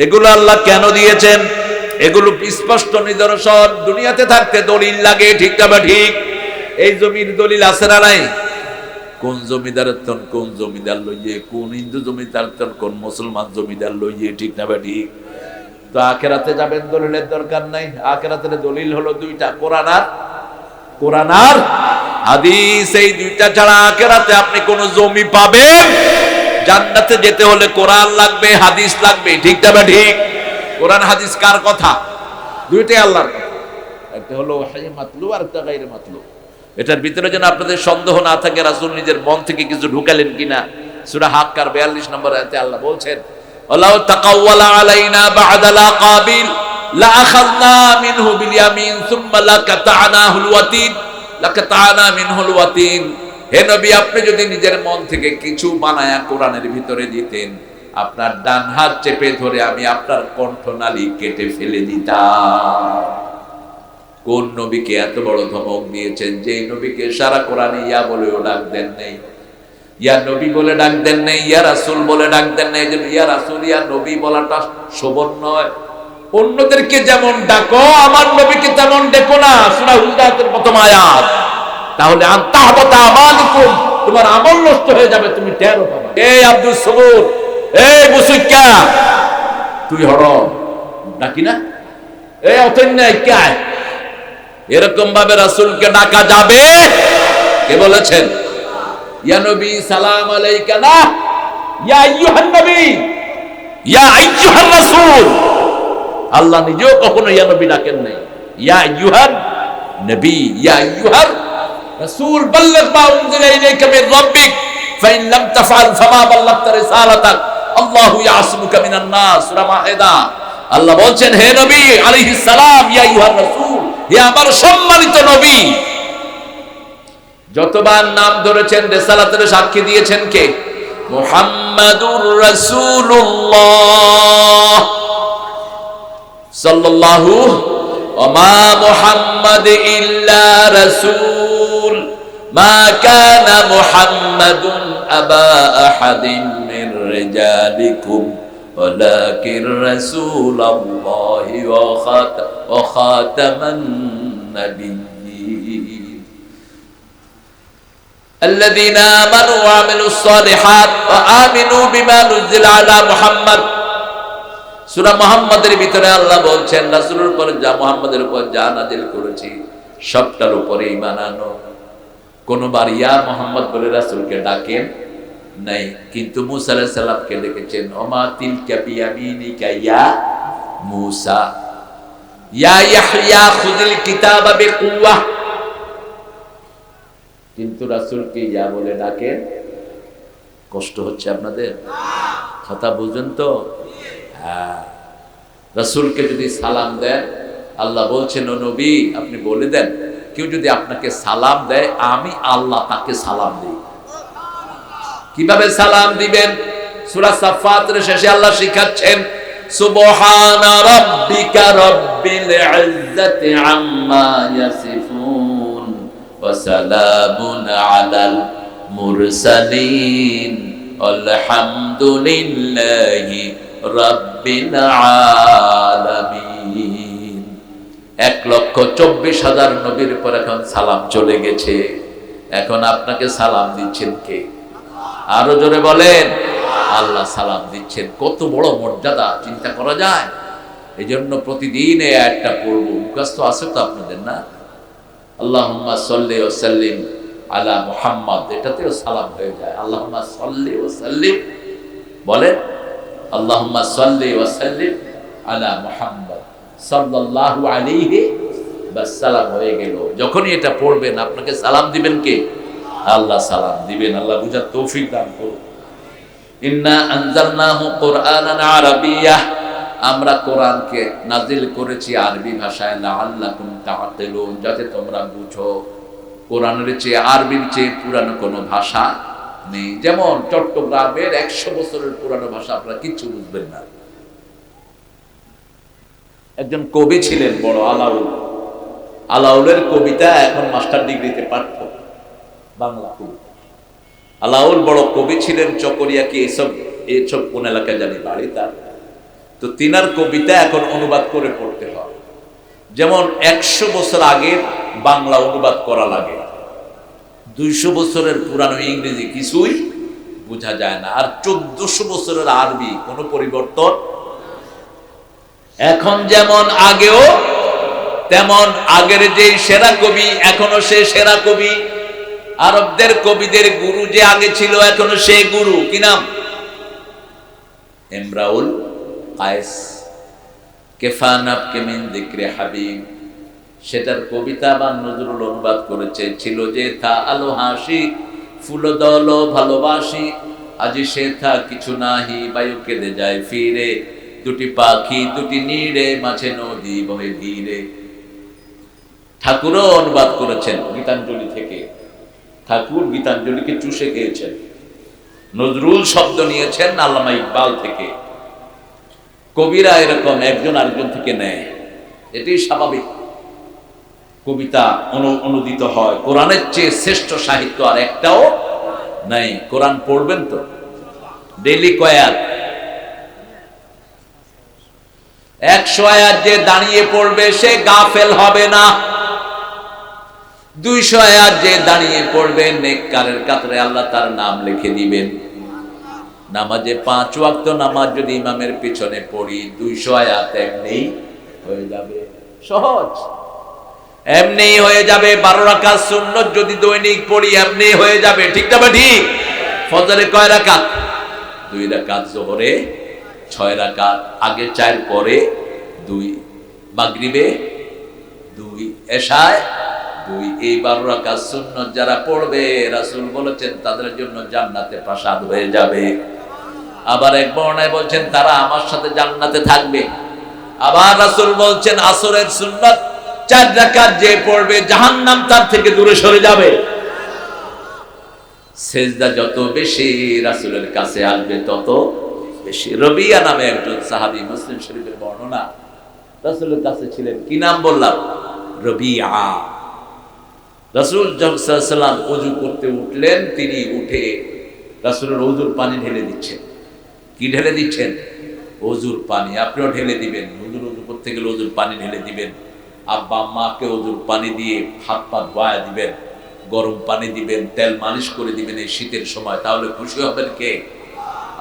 এগুলো আল্লাহ কেন দিয়েছেন? এগুলো স্পষ্ট নিদর্শন। দুনিয়াতে থাকতে দলিল লাগে, ঠিক না? ঠিক। এই জমির দলিল আছে না নাই? কোন জমিদারের তন কোন জমিদার লইয়ে, কোন হিন্দু জমিদার তন কোন মুসলমান জমিদার লইয়ে, ঠিক না? ঠিক। তো আখিরাতে যাবেন, দলিলের দরকার নাই। আখিরাতের দলিল হলো দুইটা, কোরআন আর হাদিস। এই দুইটা ছাড়া আখিরাতে আপনি কোন জমি পাবেন? জান্নাতে যেতে হলে কোরআন লাগবে, হাদিস লাগবে, ঠিক না? ঠিক। কোরআন হাদিস কার কথা? দুইটাই আল্লাহর কথা। একটা হলো ওয়াহী মাতলু আর একটা গায়রে মাতলু। এটার ভিতরে যেন আপনাদের সন্দেহ না থাকে রাসূল নিজের মন থেকে কিছু ঢুকালেন কিনা। সূরা হাক্কার 42 নম্বর আয়াতে আল্লাহ বলছেন, ওয়ালাউ তাকাওয়ালা আলাইনা বা'দা লাকাবিল লাআখাযনা মিনহু বিল ইয়ামিন সুম্মা লাকাতা'না মিনহুল ওয়াতিন। হে নবী, আপনি যদি নিজের মন থেকে কিছু বানায়া কোরআনের ভিতরে দিতেন, আপনার ডান হাত চেপে ধরে আমি আপনার কণ্ঠনালী কেটে ফেলে দিতাম। কোন নবীকে এত বড় ধমক দিয়েছেন, যে নবীকে সারা কোরআনে ইয়া বলেও ডাক দেন নেই, ইয়া নবী বলে ডাক দেন নেই, ইয়া রাসূল বলে ডাক দেন নেই। যে ইয়া রাসূল ইয়া নবী বলাটা শোভন নয়। অন্যদেরকে যেমন ডাকো, আমার নবীকে তেমন ডেকো না। সূরা হুজুরাতের প্রথম আয়াত। তাহলে আনতাহবাতা আমালুকুম, তোমার আমল নষ্ট হয়ে যাবে, তুমি টেরও পাবে। এই আব্দুল সবুর, এই বুসুক্কা, তুই হড় ডাকি না, এই অতন্যায় কায়। এরকম ভাবে রাসূলকে ডাকা যাবে? কে বলেছেন? ইয়া নবী সালাম আলাইকা না, ইয়া আইয়ুহান নবী, ইয়া আইয়ুহার রাসূল। আল্লাহ নিজেও কখনো ইয়া নবী ডাকেন নাই। ইয়া আইয়ুহান নবী, ইয়া আইয়ুহার রাসূল, বাল্লিগ মা উনজিলা ইলাইকা মির রাব্বিক ফাইন লাম তাফআল ফামা বাল্লাগতা রিসালাতাক আল্লাহু ইয়াসমুকা মিনান নাস। সূরা মাইদা। আল্লাহ বলছেন, হে নবী আলাইহিস সালাম, ইয়া আইয়ুহার রাসূল, হে আমার সম্মানিত নবী। যতবার নাম ধরেছেন, রিসালাতের সাক্ষী দিয়েছেন কে? মুহাম্মাদুর রাসূলুল্লাহ সাল্লাল্লাহু ওমা মুহাম্মাদ ইল্লা রাসূল মা কানা মুহাম্মাদুন আবা আহাদিন মির রিজালিকুম ওয়ালাকিন রাসূলুল্লাহি ওয়া খাতামান নাবিয়্যিন আল্লাযীনা আমানু ওয়া আমিলুস সালিহাত ওয়া আমিনু বিমা নুজিলা আলা মুহাম্মাদ। সূরা মুহাম্মাদের ভিতরে আল্লাহ বলছেন, রাসূলের উপর যা, মুহাম্মাদের উপর যা নাযিল করেছি সবটার উপরে ঈমান আনো। কোনবার ইয়া মুহাম্মদ বলে রাসূলকে ডাকেন নাই, কিন্তু মূসা আলাইহিস সালামকে ডেকেছেন, ওমা তিলকা বিয়ামিনিকা ইয়া মূসা, ইয়া ইয়াহইয়া খুযিল কিতাবা বিকুওয়া। কিন্তু রাসূলকে ইয়া বলে ডাকেন। কষ্ট হচ্ছে আপনাদের? কথা বুঝেন তো? রাসূলকে যদি সালাম দেন, আল্লাহ বলছেন, ও নবী আপনি বলে দেন, কেউ যদি আপনাকে সালাম দেয়, আমি আল্লাহ তাকে সালাম দিই। কিভাবে সালাম দিবেন? সূরা সাফফাতের শেষে আল্লাহ শিখাচ্ছেন, সুবহানা রাব্বিকা রাব্বিল ইজ্জাতি আম্মা ইয়াসিফুন ওয়া সালামুন আলাল মুরসালিন আলহামদুলিল্লাহি রাব্বিল আলামিন। 1,24,000 নবীর উপর এখন সালাম চলে গেছে। এখন আপনাকে সালাম দিচ্ছেন কে? আরো জোরে বলেন। আল্লাহ সালাম দিচ্ছেন। কত বড় মর্যাদা চিন্তা করা যায়। এই জন্য প্রতিদিন এই আয়াতটা পড়ব। মুখস্থ আছে তো আপনাদের না? আল্লাহুম্মা সাল্লি ওয়া সাল্লিম আলা মুহাম্মাদ, এটাতেও সালাম হয়ে যায়। আল্লাহুম্মা সাল্লি ওয়া সাল্লিম বলেন, আল্লাহুম্মা সাল্লি ওয়া সাল্লিম আলা মুহাম্মাদ সাল্লাল্লাহু আলাইহি ওয়াসাল্লাম হয়ে গেল। যখনই এটা পড়বেন আপনাকে সালাম দিবেন কে? আল্লাহ সালাম দিবেন। আল্লাহ বুঝার তৌফিক দান করুন। ইন্না আনজালনাহু কুরআনান আরাবিয়্যা, আমরা কোরআনকে নাজিল করেছি আরবি ভাষায়, লাআল্লাকুম তাআকিলুন, যাতে তোমরা বুঝো। কোরআনের চেয়ে, আরবির চেয়ে পুরানো কোনো ভাষা নেই। যেমন চট্টগ্রামের 100 বছরের পুরানো ভাষা আপনারা কিচ্ছু বুঝবেন না। একজন কবি ছিলেন বড়, আলাউল। আলাউলের কবিতা এখন মাস্টার ডিগ্রিতে পাঠ্য, বাংলা কবিতা। আলাউল বড় কবি ছিলেন। চকরিয়া কি এসব কোন এলাকায় জানি বাড়ি তার। তো তিনার কবিতা এখন অনুবাদ করে পড়তে হয়। যেমন 100 বছর আগের বাংলা অনুবাদ করা লাগে, 200 বছরের পুরানো ইংরেজি কিছুই বোঝা যায় না, আর 1400 বছরের আরবি কোনো পরিবর্তন। এখন যেমন আগেও তেমন আগের যে সেরা কবি এখনো সে সেরা কবি। আরবদের কবিদের গুরু যে আগে ছিল এখনো সে গুরু। কি নাম? ইমরাউল কায়েস। কেফানাবকে মিন যিকরি হাবিব, সেটার কবিতা বা নজরুল অনুবাদ করেছে, ছিল যে থা আলো হাসি ফুল দল ভালোবাসি, আজি সে থা কিছু নাহি বায়ু কেঁদে যায় ফিরে, দুটি পাখি দুটি নীড়ে মাঝে নদী বহে ধীরে। ঠাকুরও অনুবাদ করেছেন গীতাঞ্জলি থেকে, ঠাকুর গীতাঞ্জলিকে চুষে খেয়েছেন। নজরুল শব্দ নিয়েছেন আল্লামা ইকবাল থেকে। কবিরা এরকম একজন আরেকজন থেকে নেয়, এটাই স্বাভাবিক। কবিতা অনুদিত হয়। কোরআনের চেয়ে শ্রেষ্ঠ সাহিত্য আর একটাও নাই। কোরআন পড়বেন তো ডেইলি কয়াত 100 আয়াত যে দাঁড়িয়ে পড়বে সে গাফেল হবে না। 200 আয়াত যে দাঁড়িয়ে পড়বে নেককারের কাতারে আল্লাহ তার নাম লিখে দিবেন। নামাজে 5 ওয়াক্ত নামাজ যদি ইমামের পিছনে পড়ি 200 আয়াত এমনি হয়ে যাবে, সহজ এমনি হয়ে যাবে। 12 রাকাত সুন্নাত যদি দৈনিক পড়ি এমনি হয়ে যাবে, ঠিক না ঠিক? ফজরে কয় রাকাত? 2 রাকাত, যোহরে 6 রাকাত, আগে 4 পরে 2, মাগরিবে 2, এশায় 2। এই 12 রাকাত সুন্নাত যারা পড়বে রাসূল বলেছেন তাদের জন্য জান্নাতে প্রাসাদ হয়ে যাবে। আবার এক বর্ণনায় বলছেন তারা আমার সাথে জান্নাতে থাকবে। আবার রাসূল বলছেন আসরের সুন্নাত 4 রাকাত যে পড়বে জাহান্নাম তার থেকে দূরে সরে যাবে। সেজদা যত বেশি রাসূলের কাছে আসবে তত বেশি। রবিয়া নামে একজন সাহাবী, মুসলিম শরীফের বর্ণনা, রাসূলের কাছে ছিলেন। কি নাম বললাম? রবিয়া। রাসূল সাল্লাল্লাহু আলাইহি ওয়াসাল্লাম ওযু করতে উঠলেন, তিনি উঠে রাসূলের ওযুর পানি ঢেলে দিচ্ছেন। কি ঢেলে দিচ্ছেন? ওযুর পানি। আপনিও ঢেলে দিবেন। হুজুর ওযু করতে গেলে ওযুর পানি ঢেলে দিবেন। আব্বা আম্মাকে ওযুর পানি দিয়ে হাত পা ধোয়া দিবেন, গরম পানি দিবেন, তেল মালিশ করে দিবেন এই শীতের সময়। তাহলে খুশি হবেন কে?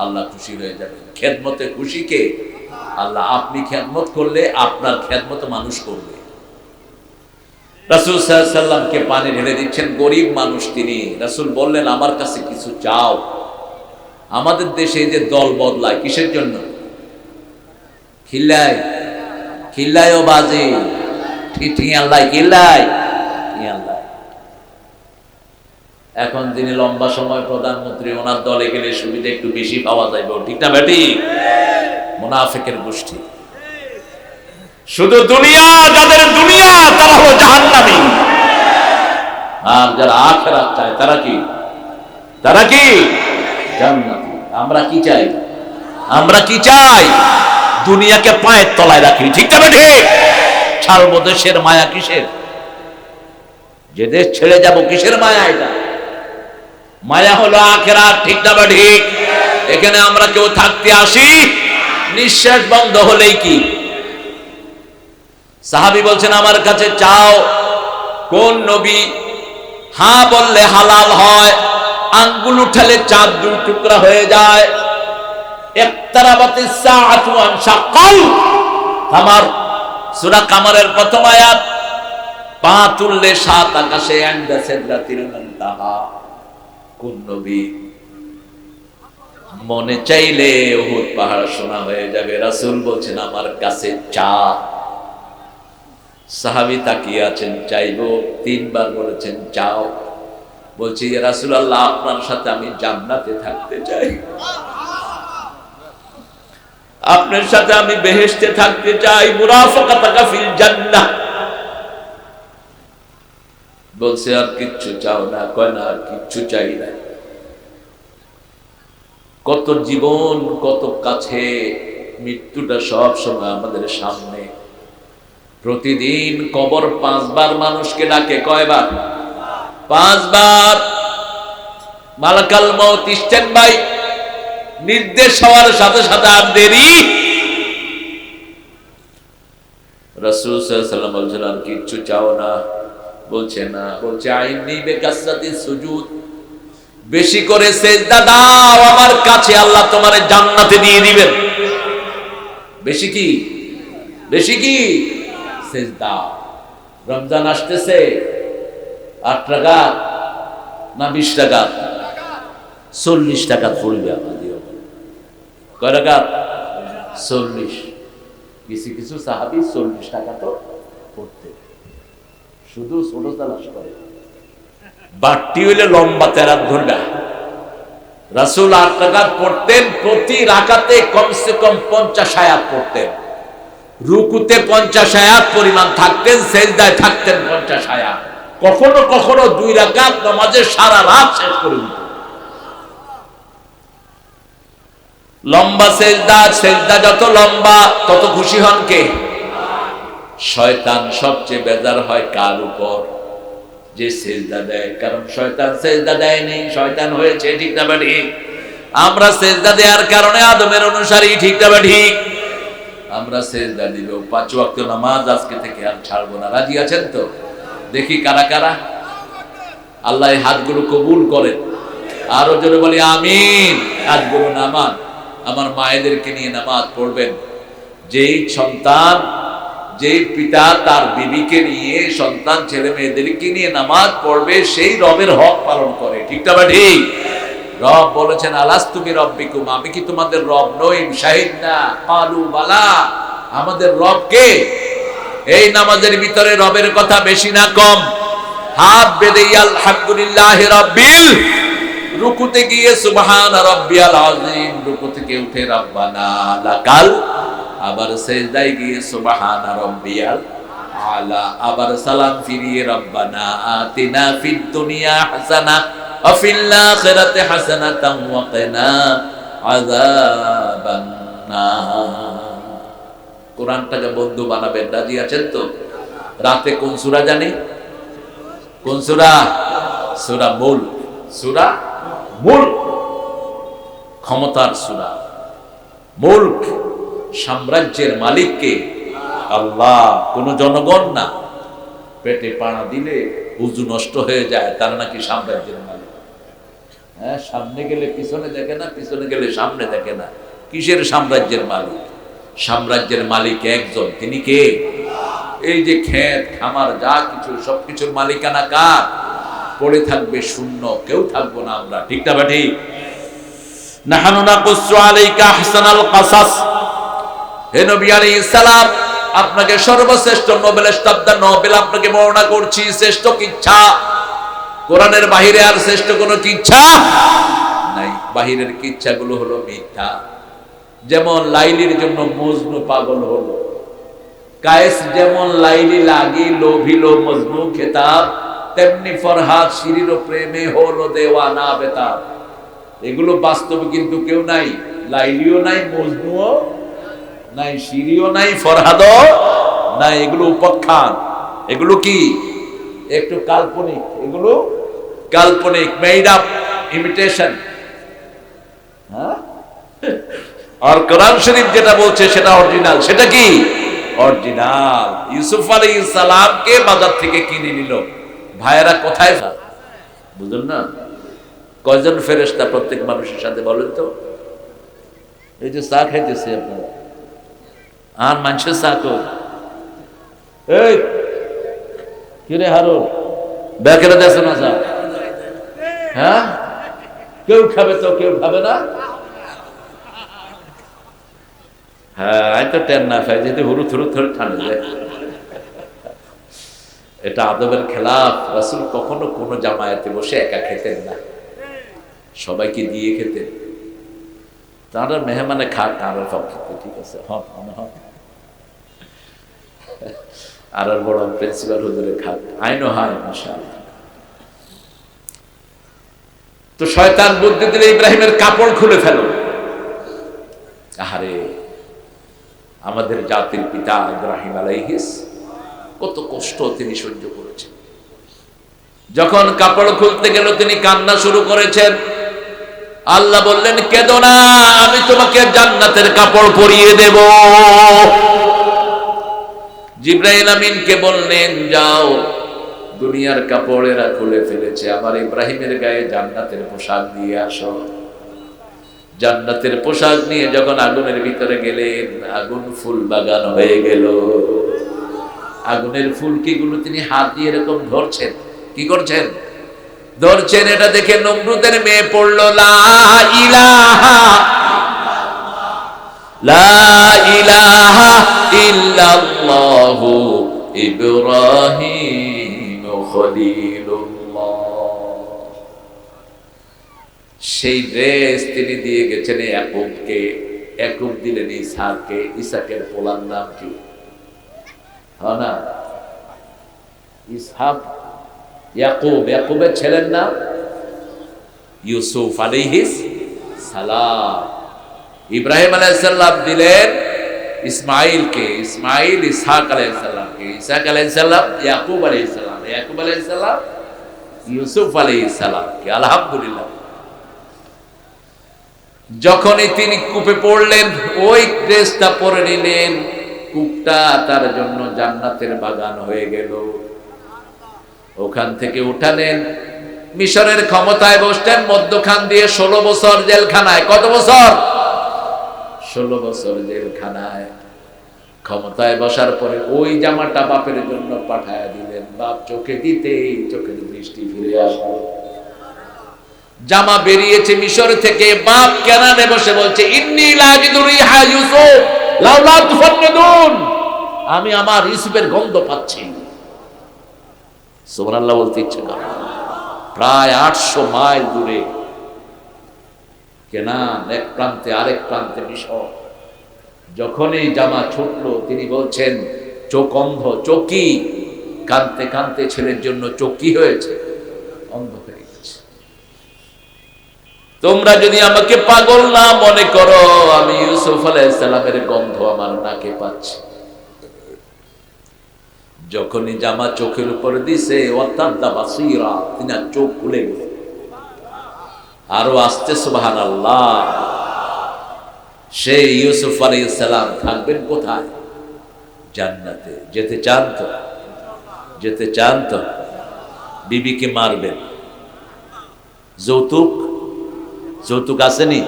আল্লাহ খুশি হয়ে যাবেন। খেদমতে খুশি কে? আল্লাহ। আপনি খেদমত করলে আপনার খেদমত মানুষ করবে। রাসূল সাল্লাল্লাহু আলাইহি ওয়াসাল্লামকে পানি ঢেলে দিচ্ছেন, গরীব মানুষ তিনি। রাসূল বললেন আমার কাছে কিছু চাও। আমাদের দেশে যে দল বদলায় কিসের জন্য? খিল্লায়, খিল্লায় ও বাজে, ঠিক আল্লাহ খিল্লায়, আল্লাহ। এখন যিনি লম্বা সময় প্রধানমন্ত্রী, ওনার দলে গেলে সুবিধা একটু বেশি পাওয়া যাবে, ঠিক না বেটি? মুনাফিকের গোষ্ঠী। শুধু দুনিয়া, যাদের দুনিয়া তারা হলো জাহান্নামী, আর যারা আখিরাত চায় তারা কি? তারা কি? জান্নাতি। আমরা কি চাই? আমরা কি চাই? দুনিয়াকে পায়ের তলায় রাখি, ঠিক না বেটি? ছাড়বো দেশের মায়া কিসের? যে দেশ ছেড়ে যাব কিসের মায়া? এটা মায়া হলো আখিরাত, ঠিক না বেটি? এখানে আমরা কেউ থাকতে আসি, নিঃশ্বাস বন্ধ হলেই কি? সাহাবী বলছেন আমার কাছে চাও। কোন নবী? হ্যাঁ বললে হালাল হয়। আঙ্গুল উঠালে চাঁদ 2 টুকরা হয়ে যায়। ইকতারাবাতিস সাআতু ওয়ান শাক্কাল কামার, সূরা কামারের প্রথম আয়াত। পা তুললে 7 আকাশে, ইনদা সিদরাতিল মুনতাহা। কোন নবী? মনে চাইলে উহুদ পাহাড় সোনা হয়ে যাবে। রাসূল বলছেন আমার কাছে চা। সাহাবী তাকিয়ে আছেন, চাইবো 3 বার বলেছেন চাও। বলছি ইয়া রাসূলুল্লাহ আপনার সাথে আমি জান্নাতে থাকতে চাই, আপনার সাথে আমি বেহেশতে থাকতে চাই। মুরাফাকাতাকা ফিল জান্নাহ। বলছে আর কিচ্ছু চাও না? কয় না আর কিচ্ছু চাই না। কত জীবন কত কাছে, মৃত্যুটা সব সময় আমাদের সামনে। প্রতিদিন কবর 5 বার মানুষকে ডাকে। কয়বার? 5 বার। মালাকাল মউত স্ট্যান্ড বাই, নির্দেশ হওয়ার সাথে সাথে আর দেরি। রাসূল সাল্লাল্লাহু আলাইহি ওয়াসাল্লাম বলছেন আর কিচ্ছু চাও না? বলছে না। বলছে আইনি বিকাসরাতিস সুজুদ, বেশি করে সিজদা দাও আমার কাছে, আল্লাহ তোমারে জান্নাতে দিয়ে দিবেন। বেশি কি? বেশি কি? সিজদা। রমজান আসতেছে, 8 রাকাত না 20 রাকাত? 40 রাকাত পড়বে আমাদের। কয় রাকাত? 40। কিছু কিছু সাহাবী 40 রাকাত পড়তে। শুধু ছোট তালাশ করে। বাড়তি হইলে লম্বা তেরাত ধরবা। রাসূল 8 রাকাত পড়তেন, প্রতি রাকাতে কমসে কম 50 আয়াত পড়তেন। রুকুতে 50 আয়াত পরিমাণ থাকতেন, সেজদায় থাকতেন 50 আয়াত। কখনো কখনো 2 রাকাত নামাজে সারা রাত শেষ করে দিত। লম্বা সেজদা, সেজদা যত লম্বা তত খুশি হন কে? শয়তান সবচেয়ে বেজার হয় কার উপর? যে সেজদা দেয়। কারণ শয়তান সেজদা দেয়নি, শয়তান হয়েছে, ঠিক না ঠিক? আমরা সেজদা দেওয়ার কারণে আদমের অনুসারী, ঠিক না ঠিক? আমরা সেজদা দিব। 5 ওয়াক্ত নামাজ আজকে থেকে আর ছাড়বো না। রাজি আছেন তো? দেখি কারা কারা। আল্লাহ এই হাতগুলো কবুল করেন। আরো জোরে বলি আমিন। হাতগুলো নামান। আমার মায়েদেরকে নিয়ে নামাজ পড়বেন। যেই সন্তান, যেই পিতা তার বিবিকে নিয়ে, সন্তান ছেলে মেয়েদেরকে নিয়ে নামাজ পড়বে, সেই রবের হক পালন করে, ঠিক না ঠিক? রব বলেছেন আলাস্তু বিরব্বিকুম, আমি কি তোমাদের রব নই? শাহিদনা ক্বালু বালা, আমাদের রব কে? এই নামাজের ভিতরে রবের কথা বেশি না কম? হাত বেঁধে আলহামদুলিল্লাহি রাব্বিল, রুকুতে গিয়ে সুবহান রাব্বিয়াল আযীম, রুকু থেকে উঠে রব্বানা লাকাল, আবার সেজদায় গিয়ে সুবহান রাব্বিয়াল আলা, আবার সালাম ফিরিয়ে রব্বানা আতিনা ফিদ দুনিয়া হাসানা ওয়া ফিল আখিরাতি হাসানাতাও ওয়া কিনা আযাবান নার। কোরআনটাকে বন্ধু বানাবেন। রাজি আছেন তো? রাতে কোন সূরা জানি? কোন সূরা? সূরা মুলক। সূরা মুলক ক্ষমতার সূরা। মুলক সাম্রাজ্যের মালিক কে? আল্লাহ, কোন জনগণ না। পেটে পাড়া দিলে উজু নষ্ট হয়ে যায়, তার নাকি সাম্রাজ্যের মালিক। হ্যাঁ, সামনে গেলে পিছনে দেখে না, পিছনে গেলে সামনে দেখে না। কিসের সাম্রাজ্যের মালিক? সাম্রাজ্যের মালিক একজন, তিনি কে? এই যে ক্ষেত খামার যা কিছু, সবকিছুর মালিকানা কার? পড়ে থাকবে শূন্য, কেউ থাকবো না আমরা, ঠিক না ঠিক? নাহনু নাকুসু আলাইকা আহসানাল কাসাস, হে নবী আলাইহিস সালাম, আপনাকে সর্বশ্রেষ্ঠ নোবেল শতাব্দীর নোবেল আপনাকে বর্ণনা করছি। শ্রেষ্ঠ কিচ্ছা কোরআনের বাহিরে আর শ্রেষ্ঠ কোনো কিচ্ছা নাই। বাহিরের কিচ্ছাগুলো হলো মিথ্যা। যেমন লাইলির জন্য মজনু পাগল হলো, কায়েস যেমন লাইলি লাগি লোভিল মজনু খেতাব, তেমনি ফরহাদ শিরির প্রেমে হলো দেওয়ানা বেতাব। এগুলো বাস্তবে কিন্তু কেউ নাই। লাইলিও নাই, মজনুও নাই, শিরিও নাই, ফরহাদও নাই। এগুলো উপাখ্যান। এগুলো কি? একটু কাল্পনিক। এগুলো কাল্পনিক, মেড আপ, ইমিটেশন। হ্যাঁ, আর কোরআন শরীফ যেটা বলছে সেটা অরিজিনাল। সেটা কি? অরিজিনাল। ইউসুফ আলাইহিস সালামকে বাজার থেকে কিনে নিল। ভাইয়েরা কোথায়? বুঝলেন না? কয়জন ফেরেশতা প্রত্যেক মানুষের সাথে বলেন তো? এই যে চা খাইতেছে আপনারা, আর মানুষের চা তো, এই কিরে হারুন, ব্যাকেরা দেশ না চা? হ্যাঁ, কেউ খাবে তো কেউ খাবে না। হ্যাঁ, আমি তো টেন না খাই, যেহেতু হুরু থুরু থুরু ঠান্ডা যায়। এটা আদবের খেলাফ। রাসূল কখনো কোনো জামায়াতে বসে একা খেতেন না, সবাইকে দিয়ে খেতেন। তারা মেহমানে খাক, আর পক্ষে ঠিক আছে, হক মনে হয়। আর বড় প্রিন্সিপাল হুজুরে খাক, আইনও হয় ইনশাআল্লাহ। তো শয়তান বুদ্ধি দিলে ইব্রাহিমের কাপড় খুলে ফেল। আহারে, আমাদের জাতির পিতা ইব্রাহিম আলাইহিস কত কষ্ট তিনি সহ্য করেছেন। যখন কাপড় খুলতে গেল তিনি কান্না শুরু করেছেন। আল্লাহ বললেন, কেঁদো না, আমি তোমাকে জান্নাতের কাপড় পরিয়ে দেব। জিবরাইল আমিনকে বললেন, যাও, দুনিয়ার কাপড়েরা খুলে ফেলেছে, আমার ইব্রাহিমের গায়ে জান্নাতের পোশাক দিয়ে আসো। জান্নাতের পোশাক নিয়ে যখন আগুনের ভিতরে গেলেন, আগুন ফুল বাগান হয়ে গেল। আগুনের ফুলকিগুলো তিনি হাত দিয়ে এরকম ধরছেন। কি করছেন? ধরছেন। এটা দেখে নমরুদের মেয়ে পড়লো, লা ইলাহা ইল্লাল্লাহু ইব্রাহিম খলিলুল্লাহ। সেই ড্রেস তিনি দিয়ে গেছেন ইয়াকুবকে, ইয়াকুব দিলেন ইসহাককে, ইসহাকের পোলার নাম কি? হয় না ইসহাক, ইয়াকুব, ইয়াকুবের ছেলের নাম ইউসুফ আলাইহিস সালাম। ইব্রাহিম আলাইহিস সালাম দিলেন ইসমাইলকে, ইসমাইল ইসহাক আলাইহিস সালামকে, ইসহাক আলাইহিস সালাম ইয়াকুব আলাইহিস সালাম, ইয়াকুব আলাইহিস সালাম ইউসুফ আলাইহিস সালামকে। আলহামদুলিল্লাহ। যখনই তিনি কূপে পড়লেন ওই ড্রেসটা পরে নিলেন, কূপটা তার জন্য জান্নাতের বাগান হয়ে গেল। ওখান থেকে উঠালেন, মিশরের ক্ষমতায় বসতেন, মধ্যখান দিয়ে 16 বছর জেলখানায়। কত বছর? 16 বছর জেলখানায়। ক্ষমতায় বসার পরে ওই জামাটা বাপের জন্য পাঠায়া দিলেন। বাপ চোখে দিতেই চোখের দৃষ্টি ফিরে আসলো। জামা বেরিয়েছে মিশর থেকে, বাপ কেনানে বসে বলছে ইন্নী লাজিদু রিহা ইউসুফ লাউলা তুফান্নিদুন, আমি আমার ইউসুফের গন্ধ পাচ্ছি। সুবহানাল্লাহ বলতে ইচ্ছে করে। প্রায় 800 মাইল দূরে কেনান, এক প্রান্তে আরেক প্রান্তে মিশর। যখনই জামা ছুটলো তিনি বলছেন চোখ অন্ধ, চোখই কানতে কানতে ছেলের জন্য চোখই হয়েছে, অন্ধ হয়ে গেছে। তোমরা যদি আমাকে পাগল না মনে করো, আমি ইউসুফ আলাইহিস সালামের গন্ধ আমার নাকে পাচ্ছি। যখনই জামা চোখের উপর দিছে ওয়াতাদা বাসীরা, তিনি চোখ খুলে গেছে। আরো আসতে সুবহানাল্লাহ। সেই ইউসুফ আলাইহিস সালাম থাকবেন কোথায়? জান্নাতে। যেতে চান তো? যেতে চান তো? বিবিকে মারবেন, যৌতুক, যৌতুক আসেনি?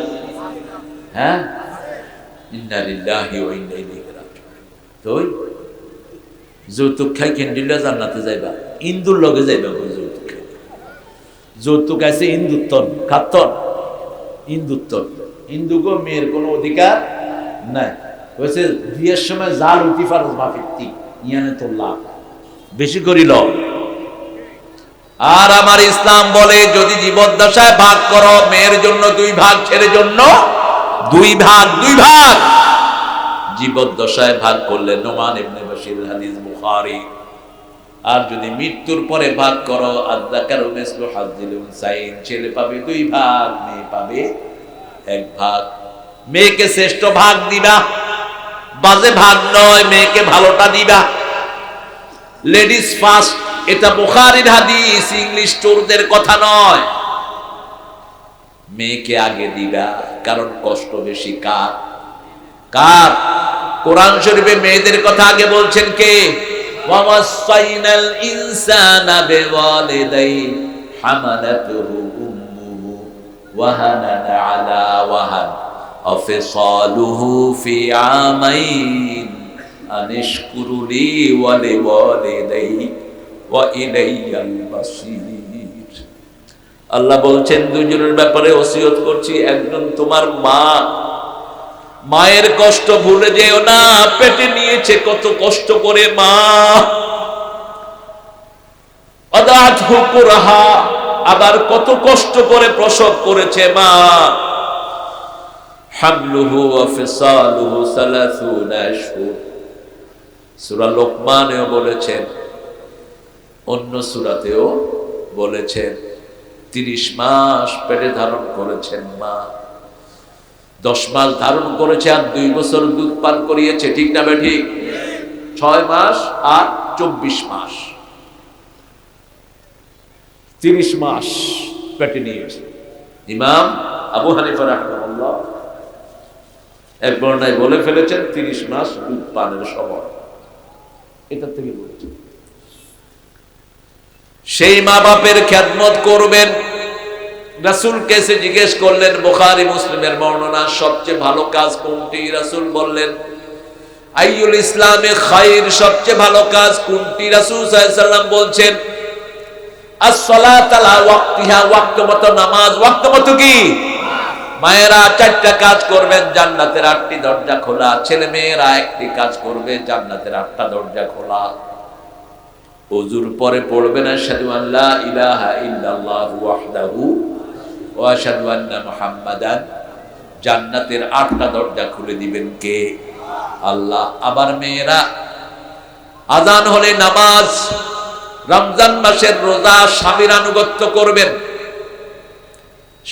হ্যাঁ, ইন্না লিল্লাহি ওয়া ইন্না ইলাইহি রাজিউন। তো যৌতুক খাই কেন্দ্রিলা জান্নাতে যাইবা, ইন্দুর লগে যাইবা। যৌতুক খাই, যৌতুক আছে ইন্দুত্তন, খাত্তন ইন্দুত্তন। ইন্দুগো মেয়ের কোনো অধিকার নাই। হয়েছে বিয়ের সময় জাল উঠি ফারজ মাফিত্তি ইয়ানে তো লাভ বেশি করিল। আর আমার ইসলাম বলে যদি জীবদ্দশায় ভাগ করো, মেয়ের জন্য 2 ভাগ, ছেলের জন্য 2 ভাগ, 2 ভাগ। জীবদ্দশায় ভাগ করলে নোমান ইবনে বাশির হাদিস বুখারী। আর যদি মৃত্যুর পরে ভাগ করো, আযযাকারু মিসলু হাযযিল উনসাইন, ছেলে পাবে 2 ভাগ, মেয়ে পাবে 1 ভাগ। মেয়েকে শ্রেষ্ঠ ভাগ দিবা, বাজে ভাগ নয়, মেয়েকে ভালোটা দিবা। লেডিস ফার্স্ট, এটা বুখারীর হাদিস, ইংলিশ টোরদের কথা নয়। মেয়েকে আগে দিবা, কারণ কষ্ট বেশি কার? কার? কোরআন শরীফে মেয়েদের কথা আগে বলছেন কে? ওয়াসাইনাল ইনসানা বিওয়ালিদাইহি হামালাতুহু উম্মুহু ওয়াহানান আলা ওয়াহান ওয়াফিসালুহু ফি আমাইন আনিশকুরুলি ওয়া লিওয়ালিদাইহি ওয়া ইলাইয়াল মাসির। আল্লাহ বলছেন দুজনের ব্যাপারে ওসিয়ত করছি। একজন তোমার মা, মায়ের কষ্ট ভুলে যেও না। পেটে নিয়েছে কত কষ্ট করে মা, আদাতহু কুরহা, আবার কত কষ্ট করে প্রসব করেছে মা। হামলুহু ওয়া ফিসালুহু 30 আশহুর। সূরা লোকমানেও বলেছেন, অন্য সূরাতেও বলেছেন 30 মাস পেটে ধারণ করেছেন মা। 10 মাস ধারণ করেছে আর 2 বছর দুধ পান করিয়েছে, ঠিক না বে ঠিক? 6 মাস আর 24 মাস, 30 মাস পেটে নিয়েছে। ইমাম আবু হানিফা রাহিমাহুল্লাহ এক বর্ণনায় বলে ফেলেছেন 30 মাস দুধ পানের সময়, এটা থেকে বলেছেন। সেই মা বাপের খেদমত করবেন। রাসূল কেসে জিজ্ঞেস করলেন, বুখারী মুসলিমের বর্ণনা, সবচেয়ে ভালো কাজ কোনটি? রাসূল বললেন আইয়ুল ইসলামে খায়র, সবচেয়ে ভালো কাজ কোনটি? রাসূল সাল্লাল্লাহু আলাইহি ওয়াসাল্লাম বলছেন as-সালাতু আলা ওয়াক্তিহা, ওয়াক্ত মতো নামাজ। ওয়াক্ত মতো কি? মায়েরা 4টা কাজ করবেন, জান্নাতের 8টি দরজা খোলা। ছেলে মেয়েরা 1টি কাজ করবে, জান্নাতের 8টা দরজা খোলা। ওযুর পরে পড়বেন আশহাদু আল্লা ইলাহা ইল্লাল্লাহু ওয়াহদাহু ওয়া আশহাদু আন্না মুহাম্মাদান। জান্নাতের 8টা দরজা খুলে দিবেন কে? আল্লাহ। আবার মেয়েরা আযান হলে নামাজ, রমজান মাসের রোজা, স্বামীর আনুগত্য করবেন।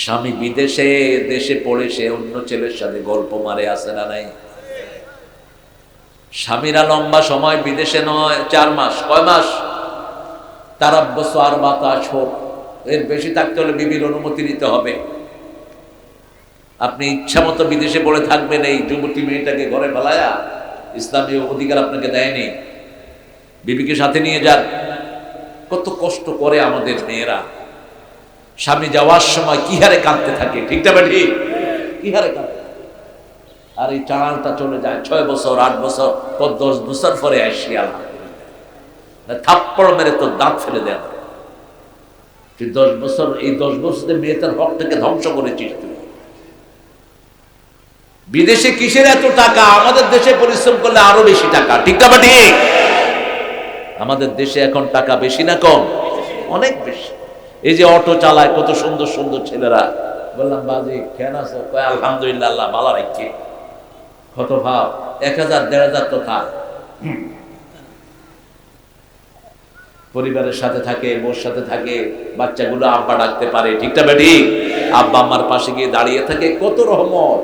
স্বামী বিদেশে, দেশে পড়ে সে অন্য ছেলের সাথে গল্প মারে, আছে না নাই? স্বামীরা লম্বা সময় বিদেশে নয়, 4 মাস। কয় মাস? তারাব্বুসু আরবাতা আশহুর। এর বেশি থাকতে হলে বিবির অনুমতি নিতে হবে। আপনি ইচ্ছা মতো বিদেশে পড়ে থাকবেন, এই যুবতী মেয়েটাকে ঘরে ফেলায়া ইসলামী অধিকার আপনাকে দেয়নি। বিবিকে সাথে নিয়ে যান। কত কষ্ট করে আমাদের মেয়েরা, স্বামী যাওয়ার সময় কি হারে কাঁদতে থাকে, ঠিক না ঠিক? কি হারে কাঁদতে। আর এই চালানটা চলে যায় 6 বছর 8 বছর, 10 বছর পরে আসি আলহামদুলিল্লাহ, থাপ্পড় মেরে তোর দাঁত ফেলে দেয়। তুই 10 বছর, এই 10 বছরে মেয়েটার হকটাকে ধ্বংস করেছিস তুই। বিদেশে কিসের এত টাকা? আমাদের দেশে পরিশ্রম করলে আরো বেশি টাকা, ঠিক না ঠিক? আমাদের দেশে এখন টাকা বেশি না কম? অনেক বেশি। এই যে অটো চালায় কত সুন্দর সুন্দর ছেলেরা, বললাম বাজি কেন আছো? কয় আলহামদুলিল্লাহ, আল্লাহ ভালো রাখছে। কত ভাব, 1000 1500 তো থাক। পরিবারের সাথে থাকে, বোর সাথে থাকে, বাচ্চাগুলো আব্বা ডাকতে পারে, ঠিক না ঠিক? আব্বা আম্মার পাশে গিয়ে দাঁড়িয়ে থাকে, কত রহমত।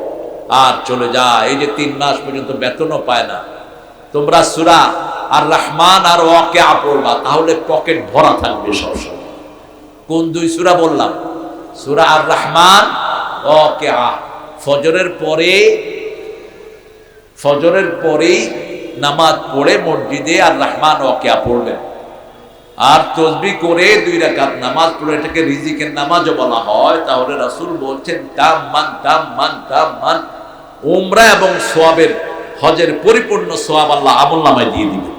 আর চলে যায়, এই যে 3 মাস পর্যন্ত বেতনও পায় না। তোমরা সূরা আর রহমান আর ওয়াকিয়া পড়বা, তাহলে পকেট ভরা থাকবে সবসময়। কোন 2 সূরা বললাম? সূরা আর রহমান, ওয়াকিয়া। ফজরের পরেই নামাজ পড়ে মসজিদে আর রহমান ওয়াকিয়া পড়বেন। আর তাসবিহ করে 2 রাকাত নামাজ পড়ে, এটাকে রিজিকের নামাজও বলা হয়। তাহলে রাসূল বলছেন তাম্মান উমরা এবং সওয়াবের, হজের পরিপূর্ণ সওয়াব আল্লাহ আমলনামায় দিয়ে দিবেন।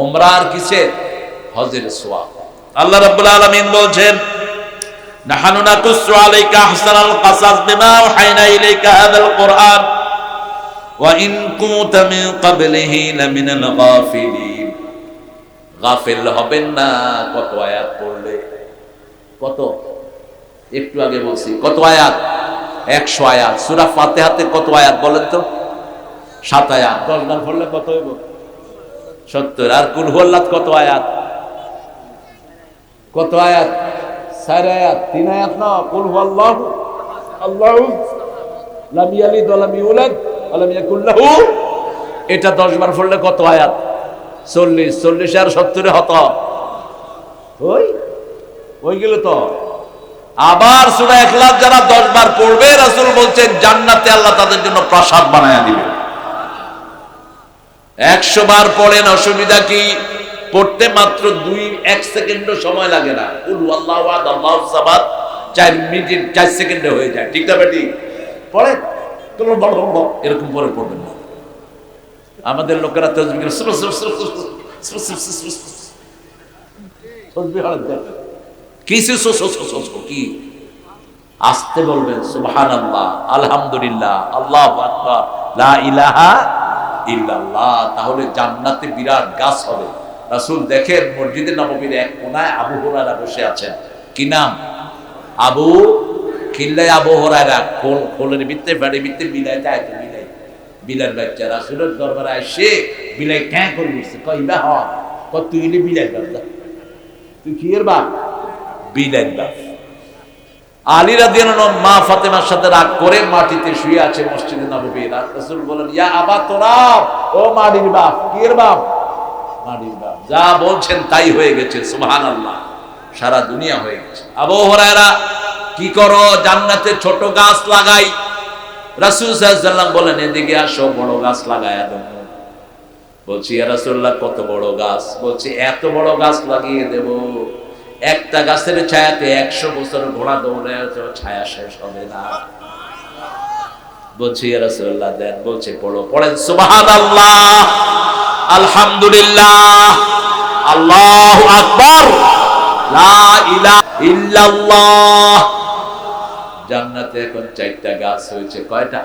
উমরা আর কিসের? হজের সওয়াব। আল্লাহ রাব্বুল আলামিন বলছেন নাহানু নাকুসু আলাইকা আহসানাল কাসাস বিমা ওয়াহাইনা ইলাইকা হাযাল কুরআন ওয়া ইন কুনতা মিন ক্বাবলিহি লামিনাল গাফিলিন। গাফিল হবেন না। কত আয়াত পড়লে? কত? একটু আগে বলছি কত আয়াত? 100 আয়াত। সূরা ফাতিহাতে কত আয়াত বলেন তো? 7 আয়াত। 10 বার পড়লে কত হইব? 70। আর কুল হুয়াল্লাহ কত আয়াত? কত আয়াত? 4 আয়াত। 3 আয়াত না? কুল হুয়াল্লাহ আল্লাহু লাম ইয়ালিদ ওয়া লাম ইউলাদ ওয়া লাম ইয়াকুল লাহু। এটা 10 বার পড়লে কত আয়াত? 40। 40 আর 70 হত ওই গেল তো। আবার সূরা ইখলাস যারা 10 বার পড়বে, রাসূল বলছেন জান্নাতে আল্লাহ তাদের জন্য প্রাসাদ বানায়া দিবে। 100 বার পড়েন, অসুবিধা কি? পড়তে মাত্র 1 সেকেন্ডও সময় লাগে না। কুল হুয়াল্লাহু আহাদ আল্লাহুস সামাদ 4 মিনিট 4 সেকেন্ডে হয়ে যায়, ঠিক না বেটি? পড়েন, এরকম করে পড়বেন না। আমাদের লোকেরা তাসবিহ কি আস্তে বলবেন, সুবহানাল্লাহ, আলহামদুলিল্লাহ, আল্লাহু আকবার, লা ইলাহা ইল্লাল্লাহ। তাহলে জান্নাতে বিরাট গাছ হবে। রাসূল দেখেন মসজিদে নববীর এক কোনায় আবু হুরায়রা বসে আছেন। কি নাম? আবু খিল্লায় আবু হুরায়রা। খোলের ভিতরে ফেড়ে ভিতরে বিলাইতে আইতো, বিলার বাচ্চা রাসূলের দরবারে এসে বিলাই ক্যাঁ করে বসছে। কইবা হ কত তুই বিলাই বাচ্চা, তুই কি এর বাপ? বিলাই বাপ। আলী রাদিয়াল্লাহু আনহু মা ফাতেমার সাথে রাগ করে মাটিতে শুয়ে আছে মসজিদে নববী। রাসূল বলেন ইয়া আবা তুরাব, ও মাটির বাপ। কি এর বাপ? মাটির বাপ। যা বলছেন তাই হয়ে গেছে, সুবহানাল্লাহ। সারা দুনিয়া হয়ে গেছে। আবু হুরায়রা কি করো? জান্নাতে ছোট গাছ লাগাই। রাসূল সাল্লাল্লাহু আলাইহি ওয়াসাল্লাম বলেন এদিকে আসো, বড় গাছ লাগায়া দেব। বলছি ইয়া রাসূলুল্লাহ কত বড় গাছ? বলছি এত বড় গাছ লাগিয়ে দেব, একটা গাছের ছায়াতে 100 বছর ঘোড়া দৌড়ায় ছায়া শেষ হবে না। বলছি ইয়া রাসূলুল্লাহ দেন। বলছে পড়ো। পড়েন সুবহানাল্লাহ, আলহামদুলিল্লাহ, আল্লাহু আকবার, লা ইলাহা ইল্লাল্লাহ। জান্নাতে এখন 4টা গাছ হয়েছে। কয়টা?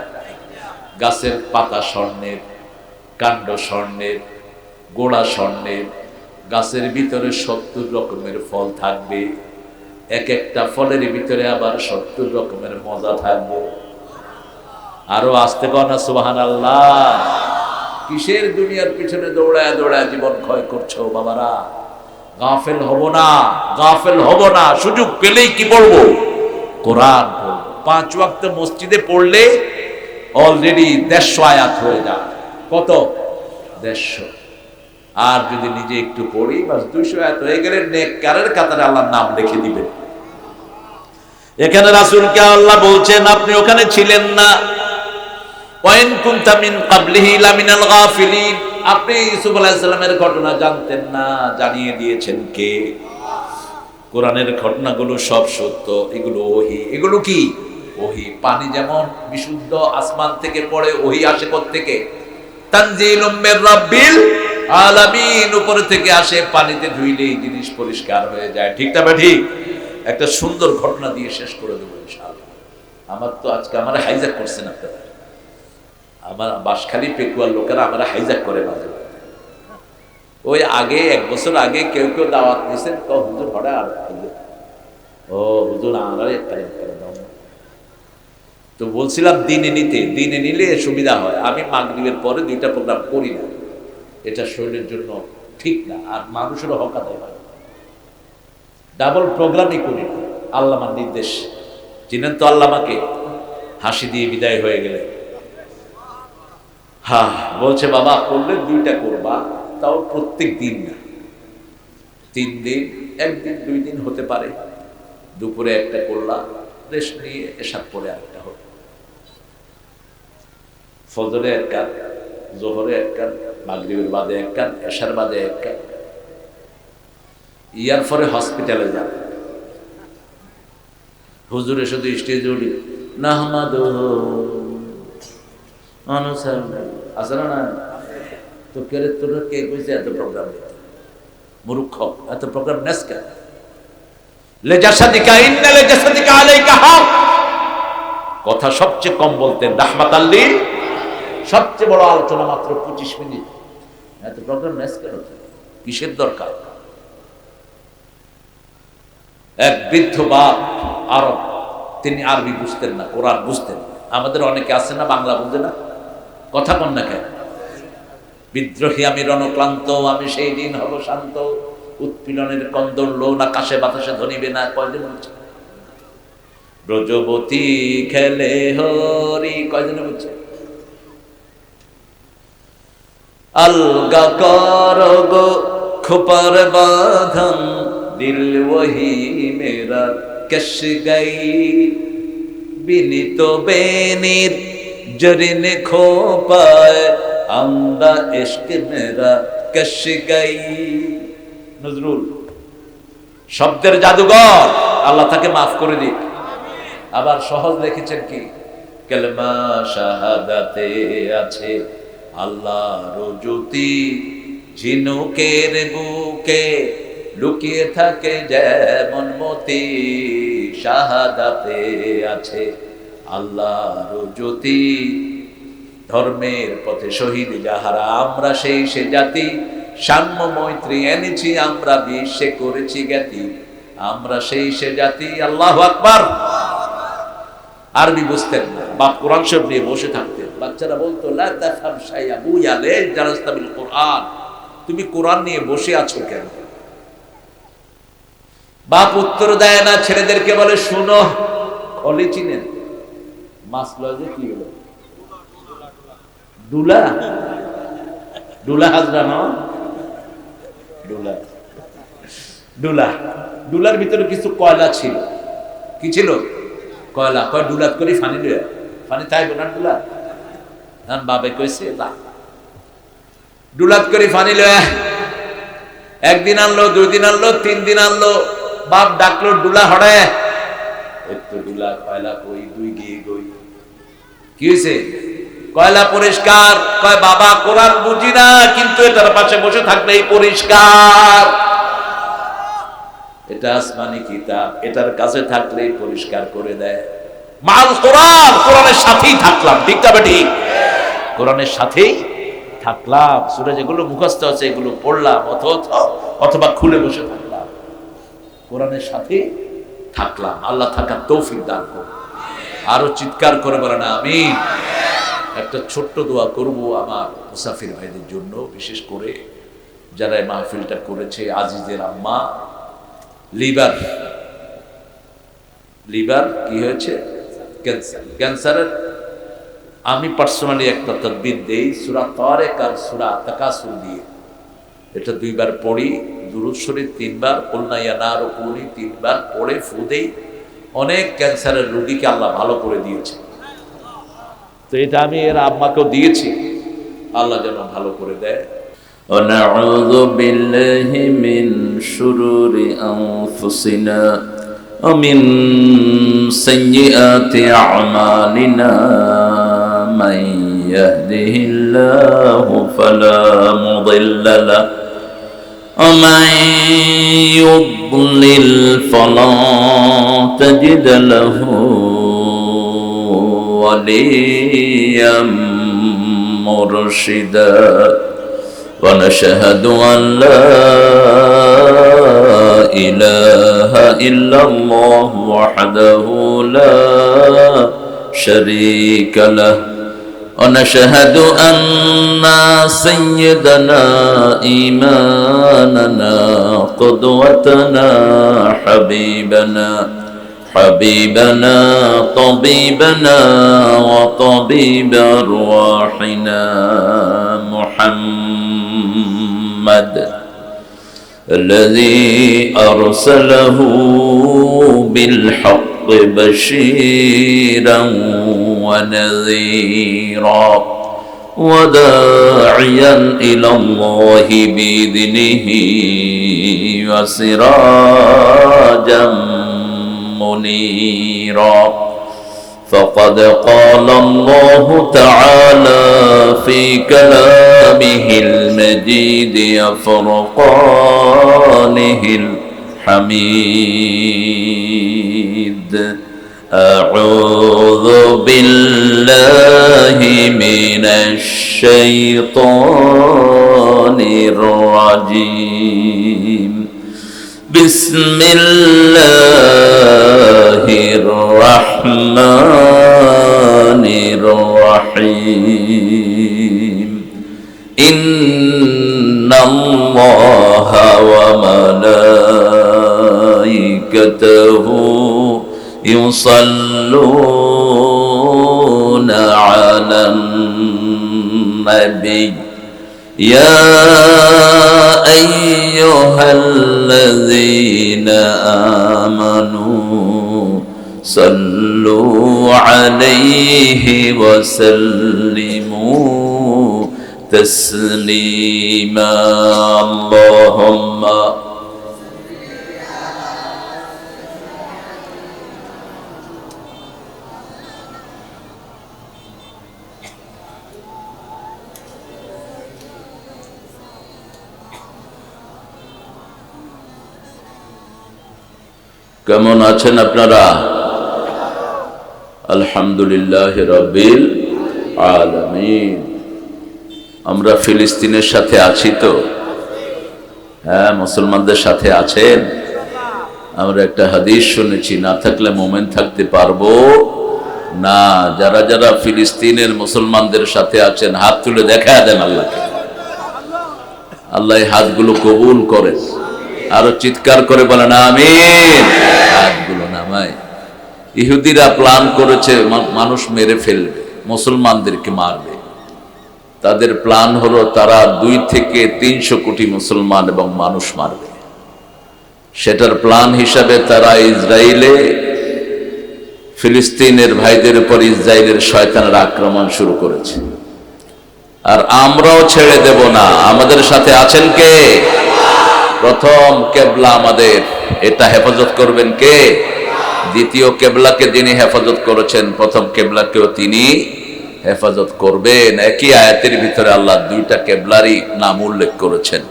গাছের পাতা স্বর্ণের, কাণ্ড স্বর্ণের, গোড়া স্বর্ণের, গাছের ভিতরে 70 রকমের ফল থাকবে, এক একটা ফলের ভিতরে আবার 70 রকমের মজা থাকবে। আরো আসতে কর না সুবহানাল্লাহ। কিসের দুনিয়ার পিছনে দৌড়ায় দৌড়ায় জীবন ক্ষয় করছো বাবারা? গাফেল হব না, গাফেল হব না। সুযোগ পেলেই কি পড়বো? কোরআন পড়বো। 5 ওয়াক্ত মসজিদে পড়লে অলরেডি 150 আয়াত হয়ে যায়। কত? 150। আর যদি নিজে একটু পড়ি বাস 200 আয়াত হয়ে গেলে নেককারের কাতারে আল্লাহর নাম লিখে দিবেন। এখানে রাসূলকে আল্লাহ বলছেন আপনি ওখানে ছিলেন না। ওয়াইন কুনতা মিন ক্বাবলিহি লামিনাল গাফিলিন। আপনি ইউসুফ আলাইহিস সালামের ঘটনা জানতেন না, জানিয়ে দিয়েছেন কে? কোরআনের ঘটনাগুলো সব সত্য, এগুলো ওহী। এগুলো কি? ওহী। পানি যেমন বিশুদ্ধ আসমান থেকে পড়ে, ওহী আসে কোথা থেকে? তানজিলুম মির রাব্বিল আলামিন, উপর থেকে আসে, পানিতে ধুইলেই জিনিস পরিষ্কার হয়ে যায়। ঠিক না ঠিক? একটা সুন্দর ঘটনা দিয়ে শেষ করে দেবো ইনশাআল্লাহ। আমার তো আজকে আমার হাইজ্যাক করছেন আপনারা, আমার বাঁশখালী পেকুয়ার লোকেরা আমার হাইজ্যাক করে মাঝে মাঝে। ওই আগে 1 বছর আগে কেউ কেউ দাওয়াত নিয়েছেন, তো হুজুর হঠাৎ আর ও হুজুর আমরা একটা দাও। তো বলছিলাম দিনে নিলে সুবিধা হয়। আমি মাগরিবের পরে 2টা প্রোগ্রাম করি না, এটা শরীরের জন্য ঠিক না, আর মানুষেরও হক আদায় হয়। ডাবল প্রোগ্রামই করি না, আল্লামার নির্দেশ। চিনেন তো আল্লামাকে? হাসি দিয়ে বিদায় হয়ে গেলে হ্যাঁ বলছে বাবা করলে 2টা করবা, তাও প্রত্যেক দিন না, 3 দিন, 1 দিন 2 দিন হতে পারে। দুপুরে একটা করলা, রেস্ট নিয়ে এশার পরে আরেকটা হলো। ফজরে 1 কান, জোহরে 1 কান, মাগরিবের বাদে 1 কান, এশার বাদে 1 কান। ইয়ার পরে হসপিটালে যান। হুজুরে শুধু স্টেজে উঠি নাহমাদুহু আছে না? তো কেরে তোর কে কইছে এত প্রোগ্রাম দিতে? মূর্খ, এত প্রোগ্রাম নেস কেন? লিজাসাদিকা ইন্না লিজাসাদিকা আলাইকা হক। কথা সবচেয়ে কম বলতেন রাহমাতাল লিল, সবচেয়ে বড় আলোচনা মাত্র 25 মিনিট। এত প্রোগ্রাম নেস কেন? কিসের দরকার? এক বৃদ্ধ বাপ আরব, তিনি আরবি বুঝতেন না, কোরআন বুঝতেন না। আমাদের অনেকে আছে না বাংলা বুঝে না, কথা কন না কেন? বিদ্রোহী আমি রণক্লান্ত, আমি সেই দিন হব শান্ত, উৎপীড়নের কন্দর লোন আকাশে বাতাসে ধনিবে না। কয়জন বলছে? ব্রজবতী খেলে হরি, কয়জনে বলছে? আলগা কর গো খোপার বাঁধন, দিল ওহি মেরা কশ গই, বিনীত বেনির জরিন খোপায়, আমদা ইশক মেরা কশ গই। নজরুল শব্দের জাদুঘর, আল্লাহ তাকে মাফ করে দিক। আবার সহজ লিখেছেন কি? কালেমা শাহাদাতে আছে আল্লাহর জ্যোতি, ঝিনুকের বুকে লুকিয়ে থাকে যেমন মতি, শাহাদাতে আছে আল্লাহর জ্যোতি, ধর্মের পথে শহীদ যাহারা, আমরা সেই সে জাতি, সাম্য মৈত্রী এনেছি আমরা, বিশ্বে করেছি জ্ঞাতি, আমরা সেই সে জাতি। আল্লাহু আকবার। আরবি বুঝতেন না, বাপ কোরআন শরীফ নিয়ে বসে থাকতেন। বাচ্চারা বলতো লা তাফহাম শাইআ বুয়া লে জালাসতা বিল কোরআন, তুমি কোরআন নিয়ে বসে আছো কেন? বাপ উত্তর দেয় না, ছেলেদেরকে বলে শুনো, খলি চিনেন? মাছ লয় যে কি হলো? ডুলা, ডুলা হাজরা না, ডুলা, ডুলা, ডুলার ভিতরে কিছু কয়লা ছিল। কি ছিল? কয়লা। কয় ডুলাত করে ফানি লয়ে, ফানি তাই বোনার ডুলা। বাবে কইছে না, ডুলাত করে ফানি লয়ে। 1 দিন আনলো, 2 দিন আনলো, 3 দিন আনলো। বাপ ডাকলো, ডুলা হড়ে, একটু ডুলা, কয়লা কই, 2 গিয়ে গই। কি হয়েছে? কয়লা পরিষ্কার। কয় বাবা কোরআন বুঝি না, কিন্তু এটার পাশে বসে থাকলেই পরিষ্কার। এটা আসমানি কিতাব, এটার কাছে থাকলেই পরিষ্কার করে দেয়। মাল কোরআন, কোরআনের সাথেই থাকলাম। ঠিক না ঠিক? কোরআনের সাথেই থাকলাম। সূরা যেগুলো মুখস্থ আছে এগুলো পড়লাম, অথচ অথবা খুলে বসে থাকলাম, কোরআনের সাথে থাকলাম। আল্লাহ থাকার তৌফিক দান করুন। আরো চিৎকার করে বলেন আমিন। একটা ছোট্ট দোয়া করব আমার মুসাফির ভাইদের জন্য, বিশেষ করে যারা এই মাহফিলটা করেছে। আজিজের আম্মা লিভার কি হয়েছে? ক্যান্সারের। আমি পার্সোনালি একটা তাদবির দেই, সূরা তারিক আর সূরা তাকাসুর দিয়ে। এটা 2 বার পড়ি, দুরূদ শরীফ 3 বার, কুলনা ইয়া নারু কুনি 3 বার পড়ে ফু দেই। অনেক ক্যান্সারের রোগীকে আল্লাহ ভালো করে দিয়েছে। তো এটা আমি এর আম্মাকেও দিয়েছি, আল্লাহ যেন ভালো করে দেয়। ونعوذ بالله من شرور أنفسنا ومن سيئات أعمالنا من يهده الله فلا مضل له ومن يضلل فلا تجد له وليا مرشدا ونشهد أن لا إله إلا الله وحده لا شريك له ونشهد أن سيدنا إيماننا قدوتنا حبيبنا طبيبنا وطبيب أرواحنا محمد الذي أرسله بالحق بشيرا ونذيرا وداعيا إلى الله بإذنه وسراجا منيرا فقد قال الله تعالى في كلامه المجيد وفرقانه الحميد أعوذ بالله من الشيطان الرجيم بسم الله الرحمن الرحيم إن الله وملائكته يصلون على النبي يا أيها الذين آمنوا صلوا عليه وسلموا تسليما اللهم কেমন আছেন আপনারা? আলহামদুলিল্লাহ রাব্বিল আলামিন। আমরা ফিলিস্তিনের সাথে আছি তো? হ্যাঁ, মুসলমানদের সাথে আছেন? আমরা একটা হাদিস শুনেছি, না থাকলে মোমেন থাকতে পারবো না। যারা যারা ফিলিস্তিনের মুসলমানদের সাথে আছেন হাত তুলে দেখা দেন আল্লাহকে। আল্লাহ এই হাতগুলো কবুল করেন। আরো চিৎকার করে বলেন আমিন। হাতগুলো নামায়। ইহুদিরা প্ল্যান করেছে মানুষ মেরে ফেলবে, মুসলমানদেরকে মারবে। তাদের প্ল্যান হলো তারা 2 থেকে 300 কোটি মুসলমান এবং মানুষ মারবে। সেটার প্ল্যান হিসাবে তারা ইসরায়েলে ফিলিস্তিনের ভাইদের উপর ইসরায়েলের শয়তানের আক্রমণ শুরু করেছে। আর আমরাও ছেড়ে দেব না। আমাদের সাথে আছেন কে? প্রথম কেবলা আমাদের, এটা হেফাজত করবেন কে? দ্বিতীয় কেবলাকে যিনি হেফাজত করেছেন, প্রথম কেবলাকেও তিনি হেফাজত করবেন। একই আয়াতের ভিতরে আল্লাহ 2টা কেবলারই নাম উল্লেখ করেছেন।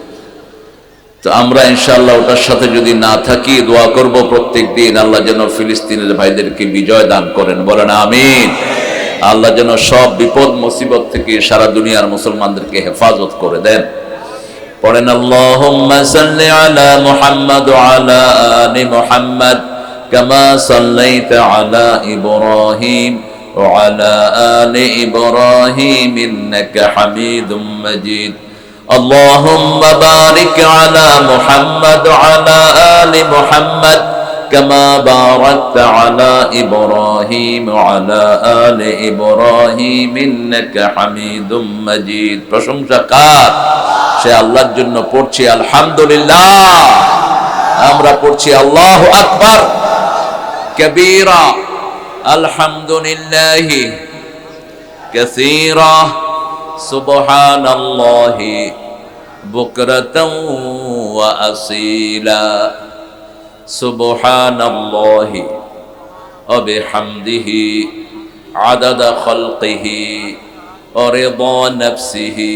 তো আমরা ইনশাআল্লাহ ওটার সাথে যদি না থাকি, দোয়া করব প্রত্যেক দিন আল্লাহ যেন ফিলিস্তিনের ভাইদেরকে বিজয় দান করেন। বলেন আমিন। আল্লাহ যেন সব বিপদ মুসিবত থেকে সারা দুনিয়ার মুসলমানদেরকে হেফাজত করে দেন। পড়েন আল্লাহুম্মা সাল্লি আলা মুহাম্মাদ ওয়া আলা আলি মুহাম্মাদ কামা সাল্লাইতা আলা ইব্রাহিম ওয়া আলা আলি ইব্রাহিম ইন্নাকা হামিদুম মাজিদ আল্লাহুম্মা বারিক আলা মুহাম্মাদ ওয়া আলা আলি মুহাম্মাদ كما باركت على إبراهيم وعلى آل إبراهيم إنك حميد مجيد প্রশংসা কার? সে আল্লাহর জন্য পড়ছি আলহামদুলিল্লাহ, আমরা পড়ছি আল্লাহু আকবার কবীরা আলহামদুলিল্লাহ কাসীরা সুবহানাল্লাহি বুকরাতাও ওয়া আসীলা সুবহানাল্লাহি ওয়া বিহামদিহি আদাদা খালকিহি ওয়া রিদা নাফসিহি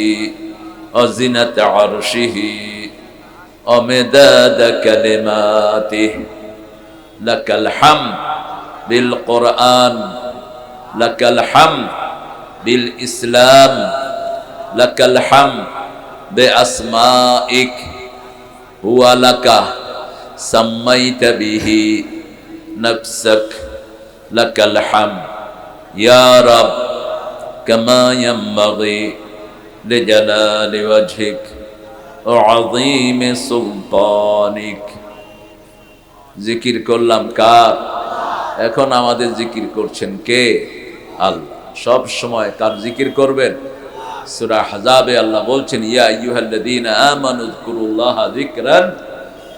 ওয়া জিনাতা আরশিহি ওয়া মিদাদা কালিমাতিহি লাকাল হামদ বিল কুরআন লাকাল হামদ বিল ইসলাম লাকাল হামদ বিআসমাইক হুয়া লাকা سميت به نفسك لك الحمد يا رب كما ينبغي لجلال وجهك وعظيم سلطانك জিকির করলাম কার? এখন আমাদের জিকির করছেন কে? আল্লাহ। সব সময় কার জিকির করবেন? সূরা আহজাবে আল্লাহ বলছেন ইয়া আইয়ুহাল্লাযীনা আমানু যকুরুল্লাহা যিকরান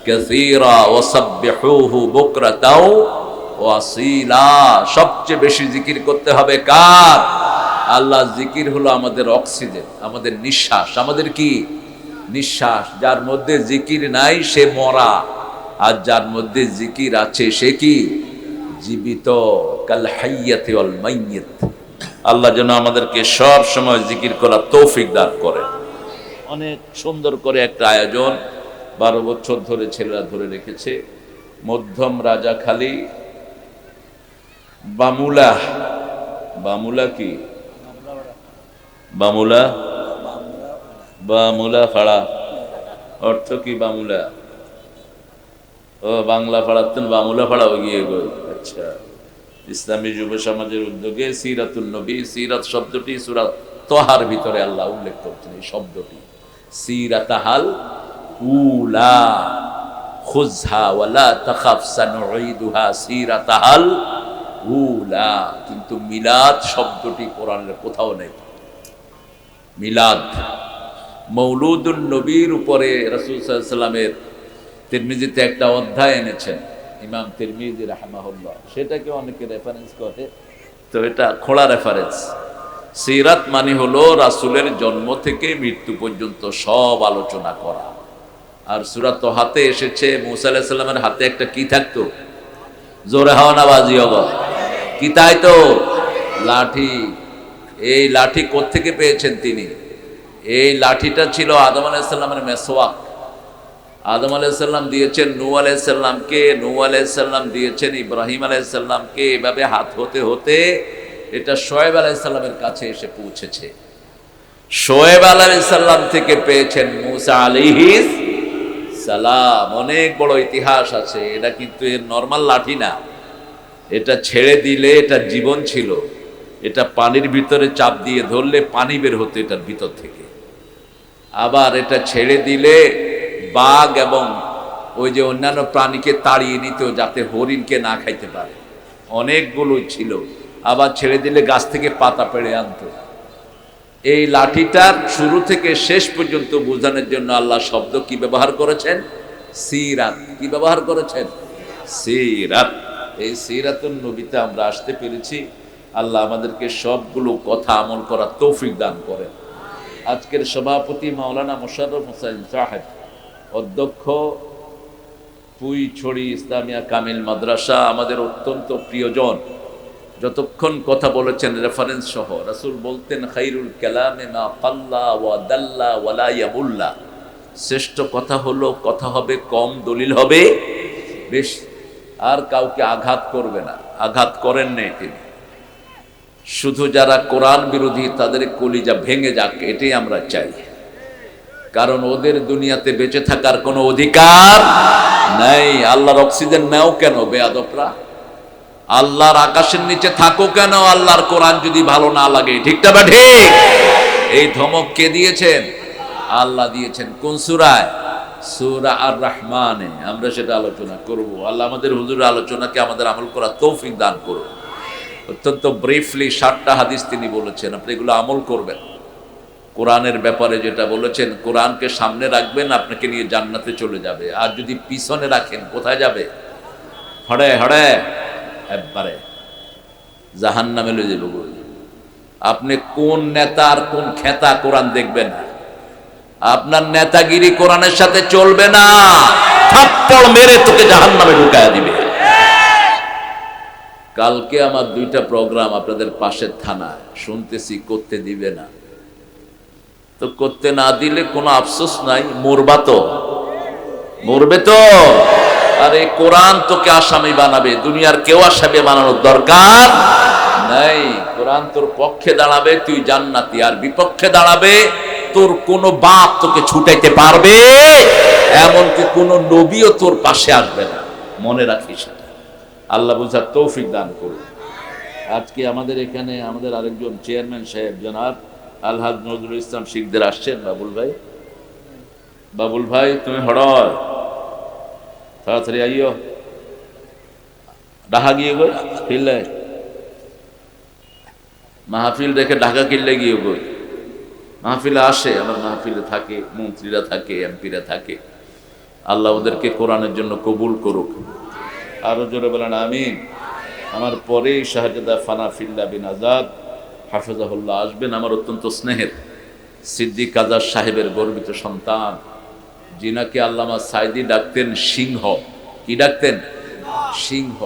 কাসীরা ওয়াসাব্বিহুহু বুকরাতাও ওয়া আসীলা। সবচেয়ে বেশি জিকির করতে হবে কার? আল্লাহ। জিকির হলো আমাদের অক্সিজেন, আমাদের নিঃশ্বাস। আমাদের কি? নিঃশ্বাস। যার মধ্যে জিকির নাই সে মরা, আর যার মধ্যে জিকির আছে সে কি? জীবিত। কাল হাইয়াতি ওয়াল মাইয়িত। আল্লাহ যেন আমাদেরকে সব সময় জিকির করার তৌফিক দান করেন। অনেক সুন্দর করে একটা আয়োজন 12 বছর ধরে ছেলেরা ধরে রেখেছে। মধ্যম রাজাখালী বামুলা। বামুলা কি? বামুলা, বামুলা ফাড়া অর্থ কি? বামুলা ও বাংলা ফাড়াতেন, বামুলা ফাড়া হয়ে গিয়ে গো। আচ্ছা, ইসলামী যুব সমাজের উদ্যোগে সিরাতুন নবী, সিরাত শব্দটি সূরা তাহার ভিতরে আল্লাহ উল্লেখ করছেন। এই শব্দটি সিরাতাহাল উলা খুযহা ওয়ালা তাখাফ সানুঈদুহা সিরাতাহাল উলা। কিন্তু মিলাদ শব্দটি কোরআনের কোথাও নেই। মিলাদ মৌলুদুন নবীর উপরে রাসূল সাল্লাল্লাহু আলাইহি সাল্লামের তিরমিজিতে একটা অধ্যায় এনেছেন ইমাম তিরমিজি রাহিমাহুল্লাহ, সেটাকে অনেকে রেফারেন্স করে, তো এটা খোলা রেফারেন্স। সিরাত মানে হলো রাসূলের জন্ম থেকে মৃত্যু পর্যন্ত সব আলোচনা করা। আর সূরা তাহাতে এসেছে মুসা আলাইহিস সালামের হাতে একটা কি থাকতো? জোরে হাওয়া না বাজি হবে কি? তাই তো, লাঠি। এই লাঠি কোত্থেকে পেয়েছেন তিনি? এই লাঠিটা ছিল আদম আলাইহিস সালামের মেসওয়াক। আদম আলাইহিস সালাম দিয়েছেন নূহ আলাইহিস সালামকে, নূহ আলাইহিস সালাম দিয়েছেন ইব্রাহিম আলাইহিস সালামকে। এভাবে হাত হতে হতে এটা শোয়েব আলাইহিস সালামের কাছে এসে পৌঁছেছে। শোয়েব আলাইহিস সালাম থেকে পেয়েছেন মুসা আলাইহিস সালাম। অনেক বড় ইতিহাস আছে এটা, কিন্তু এর নরমাল লাঠি না। এটা ছেড়ে দিলে এটা জীবন ছিল। এটা পানির ভিতরে চাপ দিয়ে ধরলে পানি বের হতো এটার ভিতর থেকে। আবার এটা ছেড়ে দিলে বাঘ এবং ওই যে অন্যান্য প্রাণীকে তাড়িয়ে নিত যাতে হরিণকে না খাইতে পারে। অনেকগুলো ছিল। আবার ছেড়ে দিলে গাছ থেকে পাতা পেড়ে আনতো। এই লাঠিটার শুরু থেকে শেষ পর্যন্ত বোঝানোর জন্য আল্লাহ শব্দ কি ব্যবহার করেছেন? সিরাত। কি ব্যবহার করেছেন? সিরাত। এই সিরাতুন নবীতে আমরা আসতে পেরেছি। আল্লাহ আমাদেরকে সবগুলো কথা আমল করার তৌফিক দান করেন। আজকের সভাপতি মাওলানা মোশাররফ হোসেন সাহেব, অধ্যক্ষ পুইছড়ি ইসলামিয়া কামিল মাদ্রাসা, আমাদের অত্যন্ত প্রিয়জন। যতক্ষণ কথা বলেছেন রেফারেন্স সহ। রাসূল বলতেন খাইরুল কালামে মা কাল্লা ওয়া দাল্লা ওয়ালা ইয়াবুল্লা। শ্রেষ্ঠ কথা হলো কথা হবে কম, দলিল হবে বেশি, আর কাউকে আঘাত করবে না। আঘাত করেন নাই তিনি। শুধু যারা কোরআন বিরোধী তাদের কলিজা ভেঙে যাক, এটাই আমরা চাই। কারণ ওদের দুনিয়াতে বেঁচে থাকার কোনো অধিকার নাই। আল্লাহর অক্সিজেন নাও কেন বেয়াদবরা? আল্লাহর আকাশের নিচে থাকো কেন আল্লাহর কোরআন যদি ভালো না লাগে? ঠিকটা বা ঠিক? এই ধমক কে দিয়েছেন? আল্লাহ দিয়েছেন। কোন সূরায়? সূরা আর রহমানে। আমরা সেটা আলোচনা করব। আল্লাহ আমাদের হুজুরের আলোচনাকে আমাদের আমল করার তৌফিক দান করুন। অত্যন্ত ব্রিফলি 7টা হাদিস তিনি বলেছেন, আপনি এগুলো আমল করবেন। কোরআনের ব্যাপারে যেটা বলেছেন, কোরআনকে সামনে রাখবেন, আপনাকে নিয়ে জান্নাতে চলে যাবে। আর যদি পিছনে রাখেন, কোথায় যাবে? হড়ে হড়ে একবারে জাহান্নামে লয়ে যাবে। আপনি কোন নেতা আর কোন খেতা কোরআন দেখবেন না। আপনার নেতাগিরি কোরআনের সাথে চলবে না। থাপ্পড় মেরে তোকে জাহান্নামে ঢুকায়া দিবে। কালকে আমার 2টা প্রোগ্রাম আপনাদের পাশের থানায়, শুনতেছি করতে দিবে না। তো করতে না দিলে কোনো আফসোস নাই, মরবা তো, মরবে তো। আর এই কোরআন তোকে আসামি বানাবে, দুনিয়ার কেউ আসামি বানানোর দরকার নাই। কোরআন তোর পক্ষে দাঁড়াবে, তুই জান্নাতি। আর বিপক্ষে দাঁড়াবে, তোর কোনো বাপ তোকে ছুটাইতে পারবে, এমনকি কোনো নবীও তোর পাশে আসবে না। মনে রাখিস, আল্লাহ বুঝার তৌফিক দান করুন। আজকে আমাদের এখানে আমাদের আরেকজন চেয়ারম্যান সাহেব জনাব আলহাজ নজরুল ইসলাম শিকদার আসছেন। বাবুল ভাই, বাবুল ভাই তুমি হড়য় তাড়াতাড়ি আইও। ঢাকা গিয়ে গই কিল্লে মাহফিল দেখে ঢাকা কিল্লে গিয়ে গই। মাহফিলে আসে, আমার মাহফিলে থাকে, মন্ত্রীরা থাকে, এমপিরা থাকে। আল্লাহ ওদেরকে কোরআনের জন্য কবুল করুক। আরো জোরে বলেন আমিন। আমার পরেই শাহজাদা ফানা ফিল্লা বিন আজাদ হাফেজাহুল্লাহ আসবেন, আমার অত্যন্ত স্নেহের সিদ্দিক আজাদ সাহেবের গর্বিত সন্তান, যিনাকে আল্লামা সাইদি ডাকতেন সিংহ। কি ডাকতেন? সিংহ।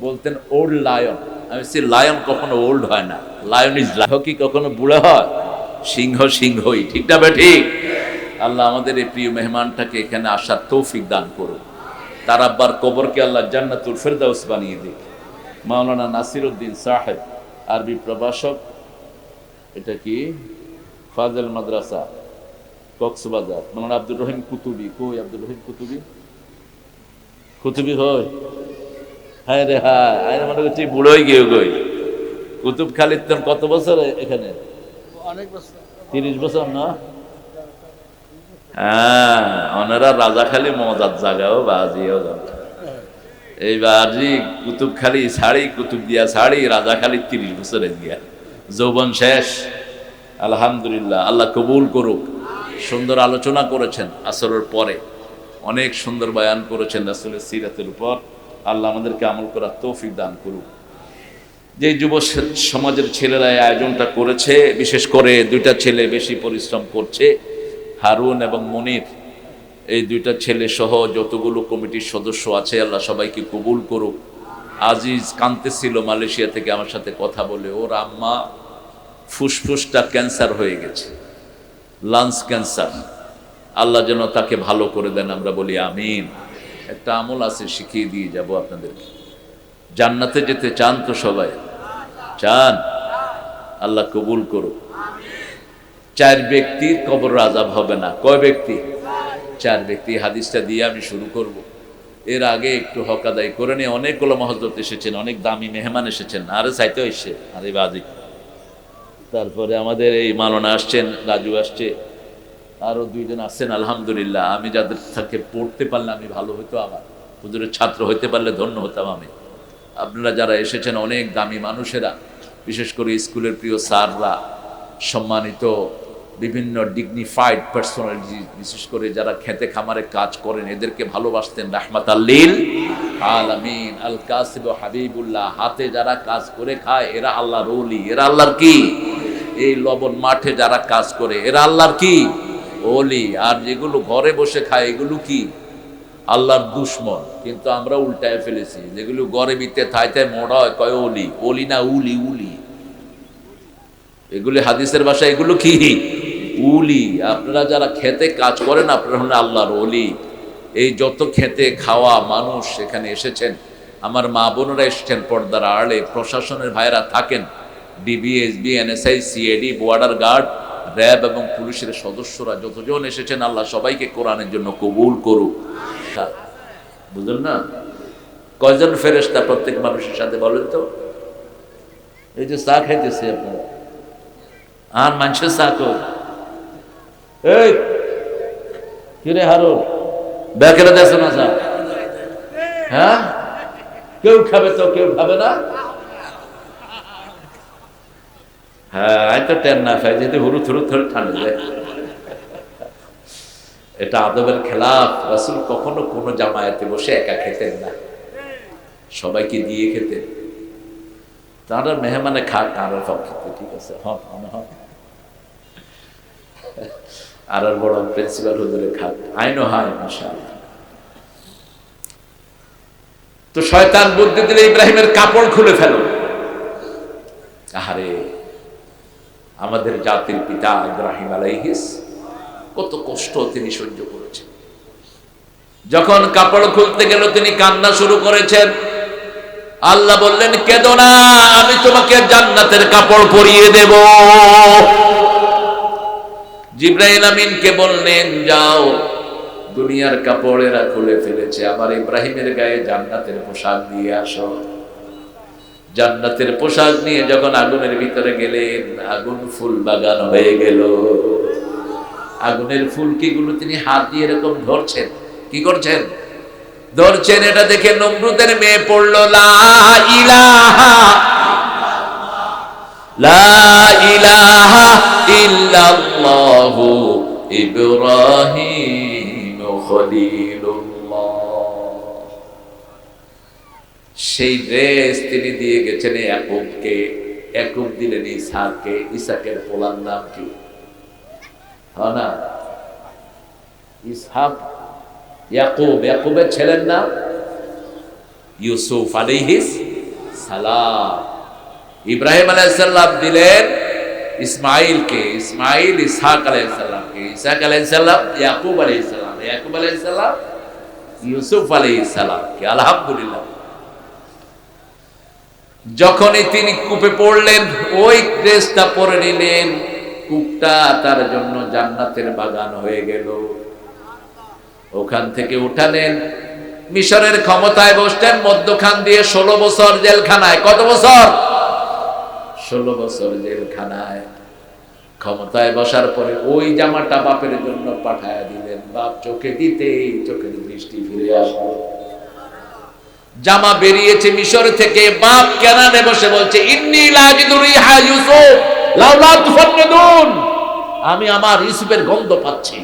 বলতেন ওল্ড লায়ন। আমি বলছি লায়ন কখনো ওল্ড হয় না, লায়ন ইজ লায়ন। কি কখনো বুড়ো হয়? সিংহ সিংহই। ঠিকটা বে ঠিক? আল্লাহ আমাদের এই প্রিয় মেহমানটাকে এখানে আসার তৌফিক দান করুন। তার আব্বার কবরকে আল্লাহ জান্নাতুল ফেরদাউস বানিয়ে দিক। মাওলানা নাসিরউদ্দিন সাহেব, আরবি প্রভাষক, এটা কি ফাজেল মাদ্রাসা কক্সবাজার। মাওলানা আব্দুর রহিম কুতুবি। কই আব্দুর রহিম কুতুবি? কুতুবি হয়? হ্যাঁ রে হ্যাঁ, আরে মনে করছি বুড়োই গিয়ে গই। কুতুব খালিদ কত বছর এখানে? অনেক বছর। 30 বছর না? হ্যাঁ, ওনারা রাজাখালী মজার জায়গাও বাজিও জান। এই বাজি কুতুবখালী ছাড়ি, কুতুব দিয়া ছাড়ি, রাজাখালী 30 বছরে গিয়া যৌবন শেষ। আলহামদুলিল্লাহ, আল্লাহ কবুল করুক। সুন্দর আলোচনা করেছেন আসরের পরে, অনেক সুন্দর বয়ান করেছেন রাসূলের সিরাতের উপর। আল্লাহ আমাদেরকে আমল করার তৌফিক দান করুক। যে যুব সমাজের ছেলেরা এই আয়োজনটা করেছে, বিশেষ করে 2টা ছেলে বেশি পরিশ্রম করছে, হারুন এবং মনির। এই 2টা ছেলে সহ যতগুলো কমিটির সদস্য আছে, আল্লাহ সবাইকে কবুল করুক। আজিজ কাঁদতেছিল মালয়েশিয়া থেকে আমার সাথে কথা বলে, ওর আম্মা ফুসফুসটা ক্যান্সার হয়ে গেছে, লাংস ক্যান্সার। আল্লাহ যেন তাকে ভালো করে দেন, আমরা বলি আমিন। একটা আমল আছে, শিখিয়ে দিয়ে যাব আপনাদেরকে। জান্নাতে যেতে চান তো সবাই? চান? আল্লাহ কবুল করুক। 4 ব্যক্তির কবর আযাব হবে না। কয় ব্যক্তি? 4 ব্যক্তি। হাদিসটা দিয়ে আমি শুরু করব। এর আগে একটু হক আদায় করে নিয়ে অনেক ওলামা হযরত এসেছেন, অনেক দামি মেহমান এসেছেন। আরে চাইতে এসে আরে বাজি। তারপরে আমাদের এই মাওলানা আসছেন, রাজু আসছে, আরো 2 জন আসছেন। আলহামদুলিল্লাহ, আমি যাদের থেকে পড়তে পারলে আমি ভালো হতো, আমার হুজুরের ছাত্র হইতে পারলে ধন্য হতাম আমি। আপনারা যারা এসেছেন অনেক দামি মানুষেরা, বিশেষ করে স্কুলের প্রিয় স্যাররা, সম্মানিত বিভিন্ন ডিগনিফাইড পার্সোনালিটি, বিশেষ করে যারা খেতে খামারে কাজ করেন, এদেরকে ভালোবাসতেন রাহমাতাল লিল আলামিন। আল কাসিব হাবিবুল্লাহ, হাতে যারা কাজ করে খায় এরা আল্লাহর ওলি। এরা আল্লাহর কি? এই লবণ মাঠে যারা কাজ করে এরা আল্লাহর কি? ওলি। আর যেগুলো ঘরে বসে খায় এগুলো কি? আল্লাহর দুশ্মন। কিন্তু আমরা উল্টায় ফেলেছি, যেগুলো ঘরে ভিতরে থাইতে মোড়া হয় কয় ওলি। ওলি না উলি, উলি। এগুলি হাদিসের ভাষা, এগুলো কি? উলি। আপনারা যারা খেতে কাজ করেন আপনারা হলেন আল্লাহর ওলি। এই যত খেতে খাওয়া মানুষ এখানে এসেছেন, আমার মা বোনেরা এসেছেন পর্দার আড়ালে, প্রশাসনের ভাইরা থাকেন, DB, SB, NSI, CAD, border guard, RAB এবং পুলিশের সদস্যরা যতজন এসেছেন, আল্লাহ সবাইকে কোরআনের জন্য কবুল করুক। বুঝলেন না? কয়জন ফেরেশতা প্রত্যেক মানুষের সাথে বলেন তো? এই যে চা খাইতেছে আপনারা, আর মানুষের চা কই? এই কিরে হারুন, ব্যাকেরা দেশ না চা? হ্যাঁ, কেউ খাবে তো কেউ খাবে না? হ্যাঁ, আই তো টেন না খাই, যেহেতু হুরু থুরু থরে ঠান্ডা যায়। এটা আদবের খেলাফ। রাসূল কখনো কোনো জামায়াতে বসে একা খেতেন না, সবাইকে দিয়ে খেতেন। তারা মেহমানে খাক, আর খেতে ঠিক আছে, আর বড় প্রিন্সিপাল হুজুরে খাক, আইনো হয় মাশাআল্লাহ। তো শয়তান বুদ্ধি দিলে ইব্রাহিমের কাপড় খুলে ফেলো। আহারে, আমাদের জাতির পিতা ইব্রাহিম আলাইহিস কত কষ্ট তিনি সহ্য করেছেন। যখন কাপড় খুলতে গেল তিনি কান্না শুরু করেছেন। আল্লাহ বললেন, কেঁদো না, আমি তোমাকে জান্নাতের কাপড় পরিয়ে দেব। জিবরাইল আমিনকে বললেন, যাও, দুনিয়ার কাপড়েরা খুলে ফেলেছে, আমার ইব্রাহিমের গায়ে জান্নাতের পোশাক দিয়ে আসো। জান্নাতের পোশাক নিয়ে যখন আগুনের ভিতরে গেলেন, আগুন ফুল বাগান হয়ে গেল। আগুনের ফুলকিগুলো তিনি হাত দিয়ে এরকম ধরছেন। কি করছেন? ধরছেন। এটা দেখে নমরুদের মেয়ে পড়ল, লা ইলাহা ইল্লাল্লাহু ইব্রাহিম খলিলুল্লাহ। সেই ড্রেস তিনি দিয়ে গেছেন ইয়াকুবকে, ইয়াকুব দিলেন ইসহাককে, ইসহাকের পোলার নাম কি? হয় না ইসহাক? ইয়াকুব, ইয়াকুবের ছেলের নাম ইউসুফ আলাইহিস সালাম। ইব্রাহিম আলাইহিস সালাম দিলেন ইসমাইলকে, ইসমাইল ইসহাক আলাইহিস সালামকে, ইসহাক আলাইহিস সালাম ইয়াকুব আলাইহিস সালাম, ইয়াকুব আলাইহিস সালাম ইউসুফ আলাইহিস সালামকে। আলহামদুলিল্লাহ। যখনই তিনি কূপে পড়লেন, ওই ড্রেসটা পরে নিলেন, কূপটা তার জন্য জান্নাতের বাগান হয়ে গেল। ওখান থেকে উঠালেন, মিশরের ক্ষমতায় বসতেন, মধ্যখান দিয়ে 16 বছর জেলখানায়। কত বছর? 16 বছর জেলখানায়। ক্ষমতায় বসার পরে ওই জামাটা বাপের জন্য পাঠায়া দিলেন। বাপ চোখে দিতেই চোখের দৃষ্টি ফিরে আসলো। জামা বেরিয়েছে মিশর থেকে, বাপ কেনানে বসে বলছে, ইন্নী লাজিদু রিহা ইউসুফ লাউলা তুফান্নিদুন, আমি আমার ইউসুফের গন্ধ পাচ্ছি।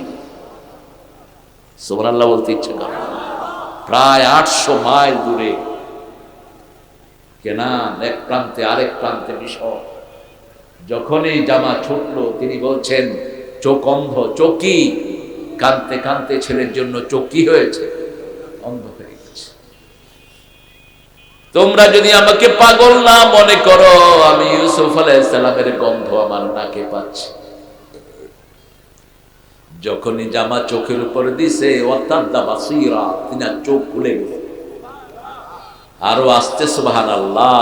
সুবহানাল্লাহ বলতে ইচ্ছে করে। প্রায় 800 মাইল দূরে কেনান, এক প্রান্তে আরেক প্রান্তে মিশর। যখনই জামা ছুটলো, তিনি বলছেন, চোখ অন্ধ, চোখই কানতে কানতে ছেলের জন্য চোখ কি হয়েছে? অন্ধ হয়ে গেছে। তোমরা যদি আমাকে পাগল না মনে করো, আমি ইউসুফ আলাইহিস সালামের গন্ধ আমার নাকে পাচ্ছি। যখনই জামা চোখের উপরে দিছে, ওয়াতাদা বাসীরা, তিনার চোখ খুলে গেল। আরো আসতে সুবহানাল্লাহ।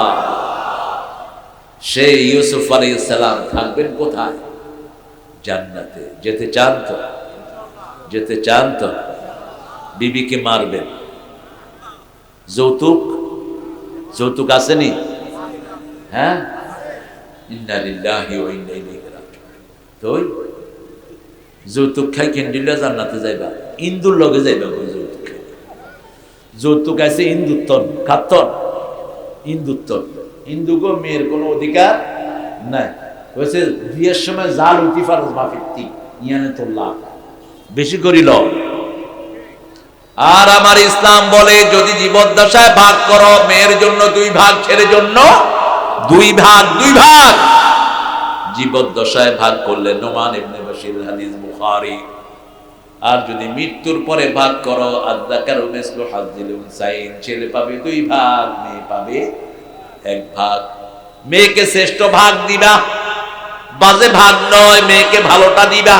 সেই ইউসুফ আলাইহিস সালাম থাকবেন কোথায়? জান্নাতে। যেতে চান তো? যেতে চান তো? বিবিকে মারবেন। যৌতুক, যৌতুক আসেনি? হ্যাঁ, ইন্না লিল্লাহি ওয়া ইন্না ইলাইহি রাজিউন। তো যৌতুক খাই কেন্দ্রিলা জান্নাতে যাইবা, ইন্দুর লগে যাইবা। যৌতুক খাই, যৌতুক আছে ইন্দুত্তর, খাত্তর ইন্দুত্তর। ইন্দুগো মেয়ের কোনো অধিকার নাই। হয়েছে বিয়ের সময় জাল উতিফার মাফিত্তি ইয়ানে তো লাভ বেশি করিল। আর আমার ইসলাম বলে, যদি জীবদ্দশায় ভাগ করো, মেয়ের জন্য 2 ভাগ, ছেলের জন্য 2 ভাগ, 2 ভাগ। জীবদ্দশায় ভাগ করলে, নোমান ইবনে বাশির হাদিস, বুখারী। আর যদি মৃত্যুর পরে ভাগ করো, আযযাকারু মিসলু হাজ্জিল উনসাইন, ছেলে পাবে 2 ভাগ, মেয়ে পাবে 1 ভাগ। মেয়েকে শ্রেষ্ঠ ভাগ দিবা, বাজে ভাগ নয়, মেয়েকে ভালোটা দিবা।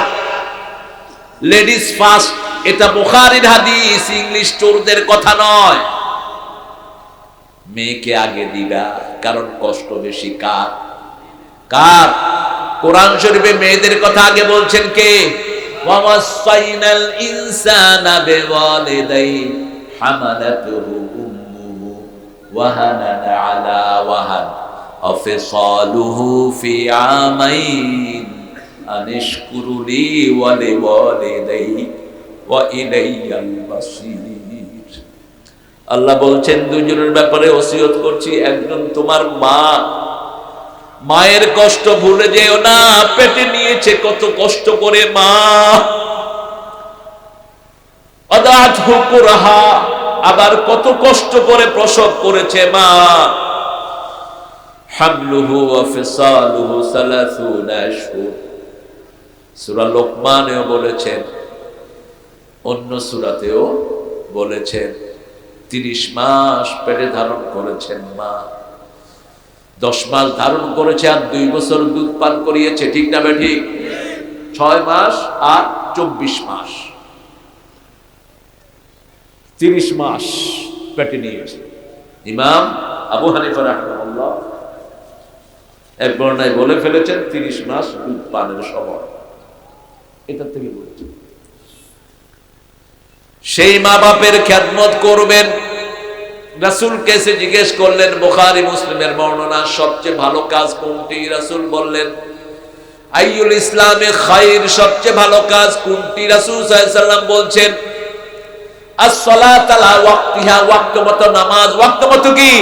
লেডিস ফার্স্ট, এটা বুখারীর হাদিস, ইংলিশ চোরদের কথা নয়। মেয়েকে আগে দিবা, কারণ কষ্ট বেশি কার? কার? কোরআন শরীফে মেয়েদের কথা আগে বলছেন কে? ওয়াসাইনাল ইনসানা বিওয়ালিদাইহি হামালাতুহু উম্মুহু ওয়াহানান আলা ওয়াহান ওয়াফিসালুহু ফি আমাইন আনিশকুরুলি ওয়া লিওয়ালিদাইহি ওয়া ইলাইয়াল মাসির। আল্লাহ বলছেন দুজনের ব্যাপারে ওসিয়ত করছি। একজন তোমার মা, মায়ের কষ্ট ভুলে যেও না। পেটে নিয়েছে কত কষ্ট করে মা, আদাতহু কুরহা, আবার কত কষ্ট করে প্রসব করেছে মা। হামলুহু ওয়া ফিসালুহু 30 আশহুর। সূরা লোকমানেও বলেছেন, অন্য সূরাতেও বলেছেন 30 মাস পেটে ধারণ করেছেন মা। 10 মাস ধারণ করেছে আর 2 বছর দুধ পান করিয়েছে, ঠিক না বেঠিক? 6 মাস আর 24 মাস, 30 মাস পেটে নিয়েছে। ইমাম আবু হানিফা রাহিমাহুল্লাহ এক বর্ণনায় বলে ফেলেছেন 30 মাস দুধ পানের সময়। এটা থেকে বলছেন সেই মা বাপের খেদমত করবেন। রাসূল কেসে জিজ্ঞেস করলেন, বুখারী মুসলিমের বর্ণনা, সবচেয়ে ভালো কাজ কোনটি? রাসূল বললেন, আইয়ুল ইসলামে খায়র, সবচেয়ে ভালো কাজ কোনটি? রাসূল সাল্লাল্লাহু আলাইহি সাল্লাম বলছেন, আস-সালাতু আলা ওয়াক্তিহা, ওয়াক্ত মতো নামাজ। ওয়াক্ত মতো কি?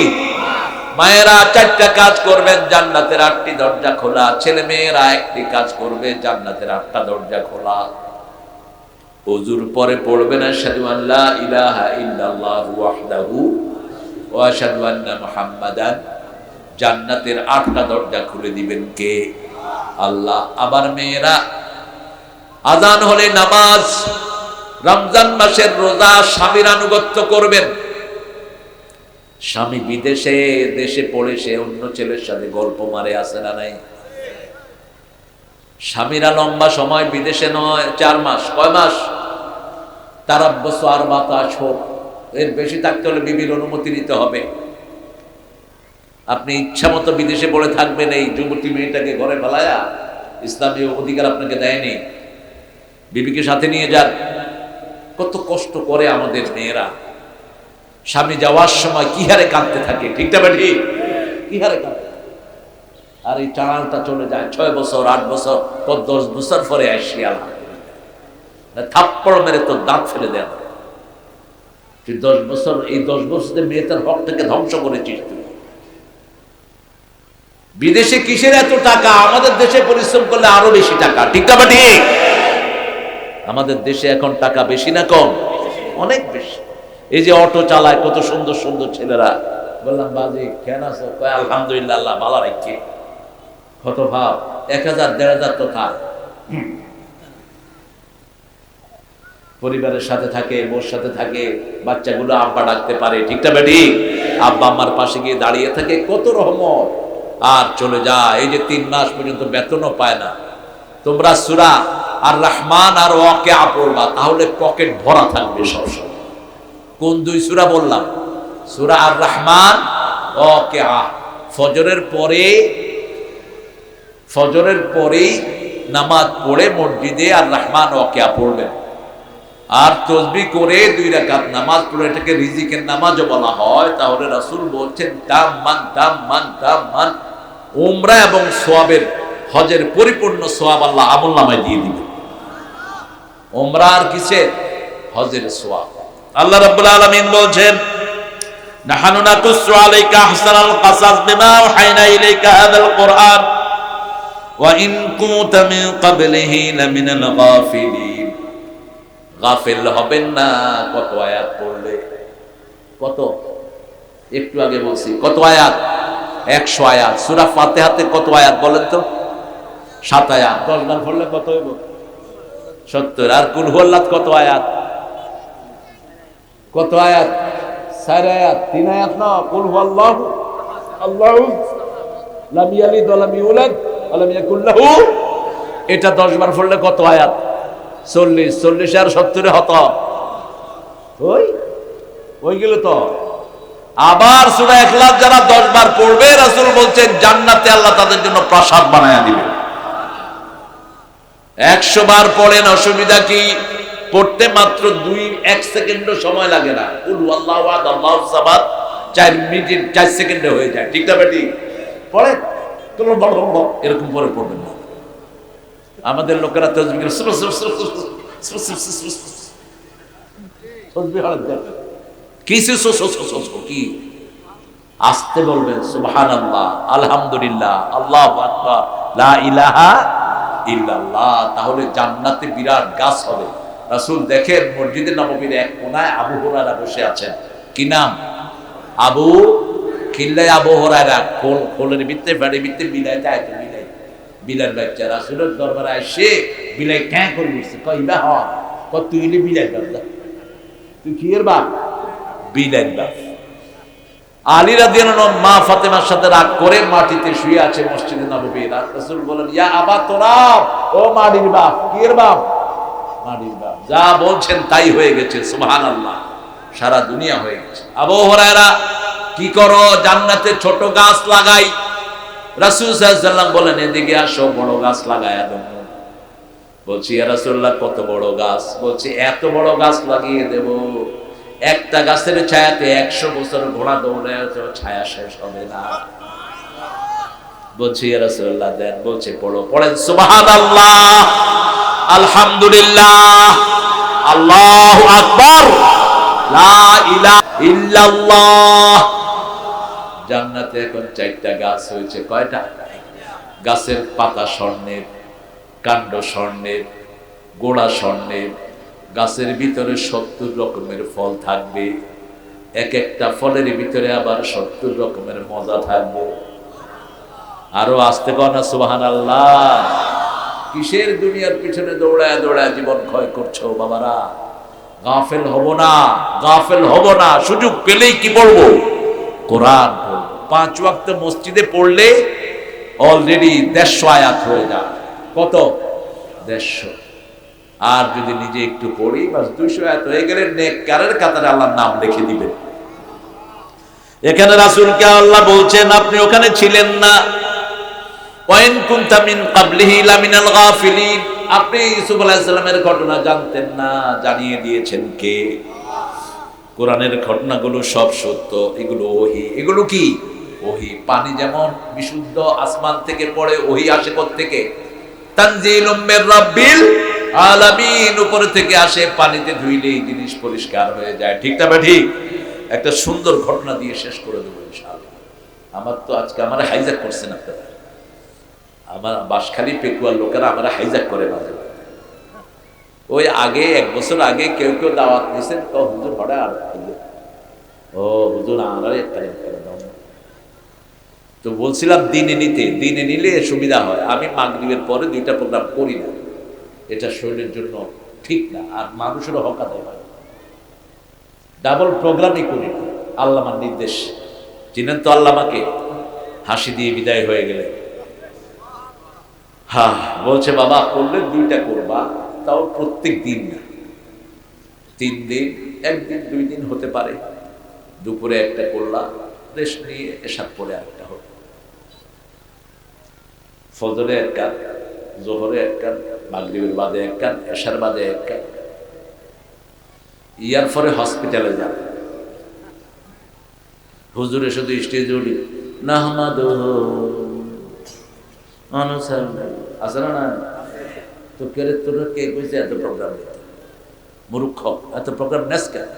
মায়েরা 4টা কাজ করবেন, জান্নাতের 8টি দরজা খোলা। ছেলে মেয়েরা 1টি কাজ করবে, জান্নাতের 8টা দরজা খোলা। ওযুর পরে পড়বেন আশহাদু আল্লা ইলাহা ইল্লাল্লাহু ওয়াহদাহু ওয়া আশহাদু আন্না মুহাম্মাদান। জান্নাতের 8টা দরজা খুলে দিবেন কে? আল্লাহ। আবার মেয়েরা আযান হলে নামাজ, রমজান মাসের রোজা, স্বামীর আনুগত্য করবেন। স্বামী বিদেশে, দেশে পড়ে সে অন্য ছেলের সাথে গল্প মারে, আছে না নাই? স্বামীরা লম্বা সময় বিদেশে নয়, 4 মাস। কয় মাস? তারাব্বুস আরবা'ত আশহুর। এর বেশি থাকতে হলে বিবির অনুমতি নিতে হবে। আপনি ইচ্ছা মতো বিদেশে পড়ে থাকবেন, এই যুবতী মেয়েটাকে ঘরে ফেলায়া ইসলামী অধিকার আপনাকে দেয়নি। বিবিকে সাথে নিয়ে যান। কত কষ্ট করে আমাদের মেয়েরা, স্বামী যাওয়ার সময় কি হারে কাঁদতে থাকে, ঠিক না বেঠি? কি হারে কাঁদতে। আর এই চালানটা চলে যায় 6 বছর 8 বছর, 10 বছর পরে আসি আল্লাহ থাপ্পড় মেরে তো দাঁত ফেলে দেন। তুই 10 বছর, এই 10 বছরে মেয়েটার হকটাকে ধ্বংস করেছিস তুই। বিদেশে কিসের এত টাকা? আমাদের দেশে পরিশ্রম করলে আরো বেশি টাকা, ঠিক না বেঠি? আমাদের দেশে এখন টাকা বেশি না কম? অনেক বেশি। এই যে অটো চালায় কত সুন্দর সুন্দর ছেলেরা, বললাম বাজি কেন আছো? কয় আলহামদুলিল্লাহ, আল্লাহ ভালো রাখে। কত ভাব, 1000 1500 তো থাক। পরিবারের সাথে থাকে, বোর সাথে থাকে, বাচ্চাগুলো আব্বা ডাকতে পারে, ঠিক না বেটি? আব্বা আম্মার পাশে গিয়ে দাঁড়িয়ে থাকে, কত রহমত। আর চলে যায়, এই যে 3 মাস পর্যন্ত বেতনও পায় না। তোমরা সূরা আর রহমান আর ওয়াকিয়া পড়বা, তাহলে পকেট ভরা থাকবে সবসময়। কোন 2 সূরা বললাম? সূরা আর রহমান, ওয়াকিয়া। ফজরের পরেই নামাজ পড়ে মসজিদে আর রহমান ওয়াকিয়া পড়বেন। আর তাসবিহ করে 2 রাকাত নামাজ পড়ে, এটাকে রিজিকের নামাজও বলা হয়। তাহলে রাসূল বলছেন তাম্মান উমরা এবং সওয়াবের, হজের পরিপূর্ণ সওয়াব আল্লাহ আমলনামায় দিয়ে দিবেন। উমরা আর কিসের? হজের সওয়াব। আল্লাহ রাব্বুল আলামিন বলছেন, নাহানু নাকুসু আলাইকা আহসানাল কাসাস বিমা ওয়াহাইনা ইলাইকা হাযাল কুরআন ওয়া ইন কুনতা মিন ক্বাবলিহি লামিনাল গাফিলিন। গাফিল হবেন না। কত আয়াত পড়লে? কত? একটু আগে বলছি কত আয়াত? 100 আয়াত। সূরা ফাতিহাতে কত আয়াত বলেন তো? 7 আয়াত। 10 বার পড়লে কত হইব? 70। আর কুল হুয়াল্লাহ কত আয়াত? কত আয়াত? 4 আয়াত। 3 আয়াত না? কুল হুয়াল্লাহু আল্লাহু লাম ইয়ালিদ ওয়া লাম ইউলাদ ওয়া লাম ইয়াকুল লাহু। এটা 10 বার পড়লে কত আয়াত? 40। 40 আর 70 হত ওই গেল তো। আবার সূরা ইখলাস যারা 10 বার পড়বে, রাসূল বলছেন জান্নাতে আল্লাহ তাদের জন্য প্রাসাদ বানায়া দিবেন। 100 বার পড়েন, অসুবিধা কি? পড়তে মাত্র 2-1 সেকেন্ডও সময় লাগে না। কুল আল্লাহু আহাদ আল্লাহু সামাদ 4 মিনিট 4 সেকেন্ডে হয়ে যায়। ঠিক না বেটি? পড়েন, এরকম পরে পড়বেন না। আমাদের লোকেরা তাসবিহ করে কি আস্তে বলবেন, সুবহানাল্লাহ, আলহামদুলিল্লাহ, আল্লাহু আকবার, লা ইলাহা ইল্লাল্লাহ। তাহলে জান্নাতে বিরাট গাছ হবে। রাসূল দেখেন মসজিদে নববীর এক কোনায় আবু হুরায়রা বসে আছেন। কি নাম? আবু খিল্লায় আবু হুরায়রা। খোলের ভিতরে ফেড়ে ভিতরে বিলাই যায় তো বিলাই, বিলার বাচ্চা রাসূলের দরবারে এসে বিলাই ক্যাঁ করে উঠছে। কইবা হ তুই বিলাই বাচ্চা, তুই কি এর বাপ? বিলাই বাপ। আলী রাদিয়াল্লাহু আনহু মা ফাতেমার সাথে রাগ করে মাটিতে শুয়ে আছে মসজিদে নববীর। রাসূল বলেন, ইয়া আবা তুরাব, ও মাটির বাপ। কি এর বাপ? মাটির বাপ। যা বলছেন তাই হয়ে গেছে, সুবহানাল্লাহ, সারা দুনিয়া হয়ে গেছে। আবু হুরায়রা, কি করো? জান্নাতে ছোট গাছ লাগাই। রাসূল সাল্লাল্লাহু আলাইহি ওয়াসাল্লাম বলেন, এদিকে আসো, বড় গাছ লাগায়া দেব। বলছি, ইয়া রাসূলুল্লাহ, কত বড় গাছ? বলছি, এত বড় গাছ লাগিয়ে দেব, একটা গাছের ছায়াতে 100 বছর ঘোড়া দৌড়ায় ছায়া শেষ হবে না। বলছি, ইয়া রাসূলুল্লাহ দেন। বলছে, পড়ো। পড়েন, সুবহানাল্লাহ, আলহামদুলিল্লাহ, আল্লাহু আকবার, লা ইলাহা ইল্লাল্লাহ। জান্নাতে এখন 4টা গাছ হয়েছে। কয়টা? গাছের পাতা স্বর্ণের, কাণ্ড স্বর্ণের, গোড়া স্বর্ণের। গাছের ভিতরে 70 রকমের ফল থাকবে। এক একটা ফলের ভিতরে আবার 70 রকমের মজা থাকবে। আরো আসতে কনা সুবহানাল্লাহ। কিসের দুনিয়ার পিছনে দৌড়ায় দৌড়ায় জীবন ক্ষয় করছো বাবারা? গাফেল হব না, গাফেল হব না। সুযোগ পেলেই কি পড়বো? কোরআন পড়বো। 5 ওয়াক্ত মসজিদে পড়লে অলরেডি 150 আয়াত হয়ে যায়। কত? 150। আর যদি নিজে একটু পড়ি, বাস 200 আয়াত হয়ে গেলে নেককারের কাতারে আল্লাহর নাম লিখে দিবেন। এখানে রাসূলকে আল্লাহ বলছেন, আপনি ওখানে ছিলেন না। ওয়াইন কুনতা মিন ক্বাবলিহি লামিনাল গাফিলিন। আপনি ইউসুফ আলাইহিস সালামের ঘটনা জানতেন না, জানিয়ে দিয়েছেন কে? কোরআনের ঘটনাগুলো সব সত্য, এগুলো ওহী। এগুলো কি? ওহী। পানি যেমন বিশুদ্ধ আসমান থেকে পড়ে, ওহী আসে কোত্থেকে? তানজিলুম মির রাব্বিল আলামিন। উপর থেকে আসে, পানিতে ধুইলেই জিনিস পরিষ্কার হয়ে যায়। ঠিক না ঠিক? একটা সুন্দর ঘটনা দিয়ে শেষ করে দেবো ইনশাআল্লাহ। আমার তো আজকে আমার হাইজ্যাক করছেন আপনারা। আমার বাঁশখালী পেকুয়ার লোকেরা আমরা হাইজ্যাক করে মাঝে। ওই আগে 1 বছর আগে কেউ কেউ দাওয়াত দিয়েছেন, তো হুজুর হঠাৎ আর ও হুজুর আমরা একটা দাও। তো বলছিলাম দিনে নিতে, দিনে নিলে সুবিধা হয়। আমি মাগরিবের পরে 2টা প্রোগ্রাম করি না, এটা শরীরের জন্য ঠিক না, আর মানুষেরও হক আদায় হয়। ডাবল প্রোগ্রামই করি না, আল্লামার নির্দেশ। চিনেন তো আল্লামাকে? হাসি দিয়ে বিদায় হয়ে গেলে হ্যাঁ বলছে, বাবা করলে 2টা করবা, তাও প্রত্যেক দিন না, 3 দিন, 1 দিন 2 দিন হতে পারে। দুপুরে একটা করলা, রেস্ট নিয়ে এশার পরে আরেকটা হলো। ফজরে 1 কান, জোহরে 1 কান, মাগরিবের বাদে 1 কান, এশার বাদে 1 কান। ইয়ার পরে হসপিটালে যান। হুজুরে শুধু স্টেজে উঠি নাহমাদুহু আসলে না তো কেরে তোর কে কইছে এত প্রোগ্রাম দিতে? মূর্খ, এত প্রোগ্রাম নেস কেন?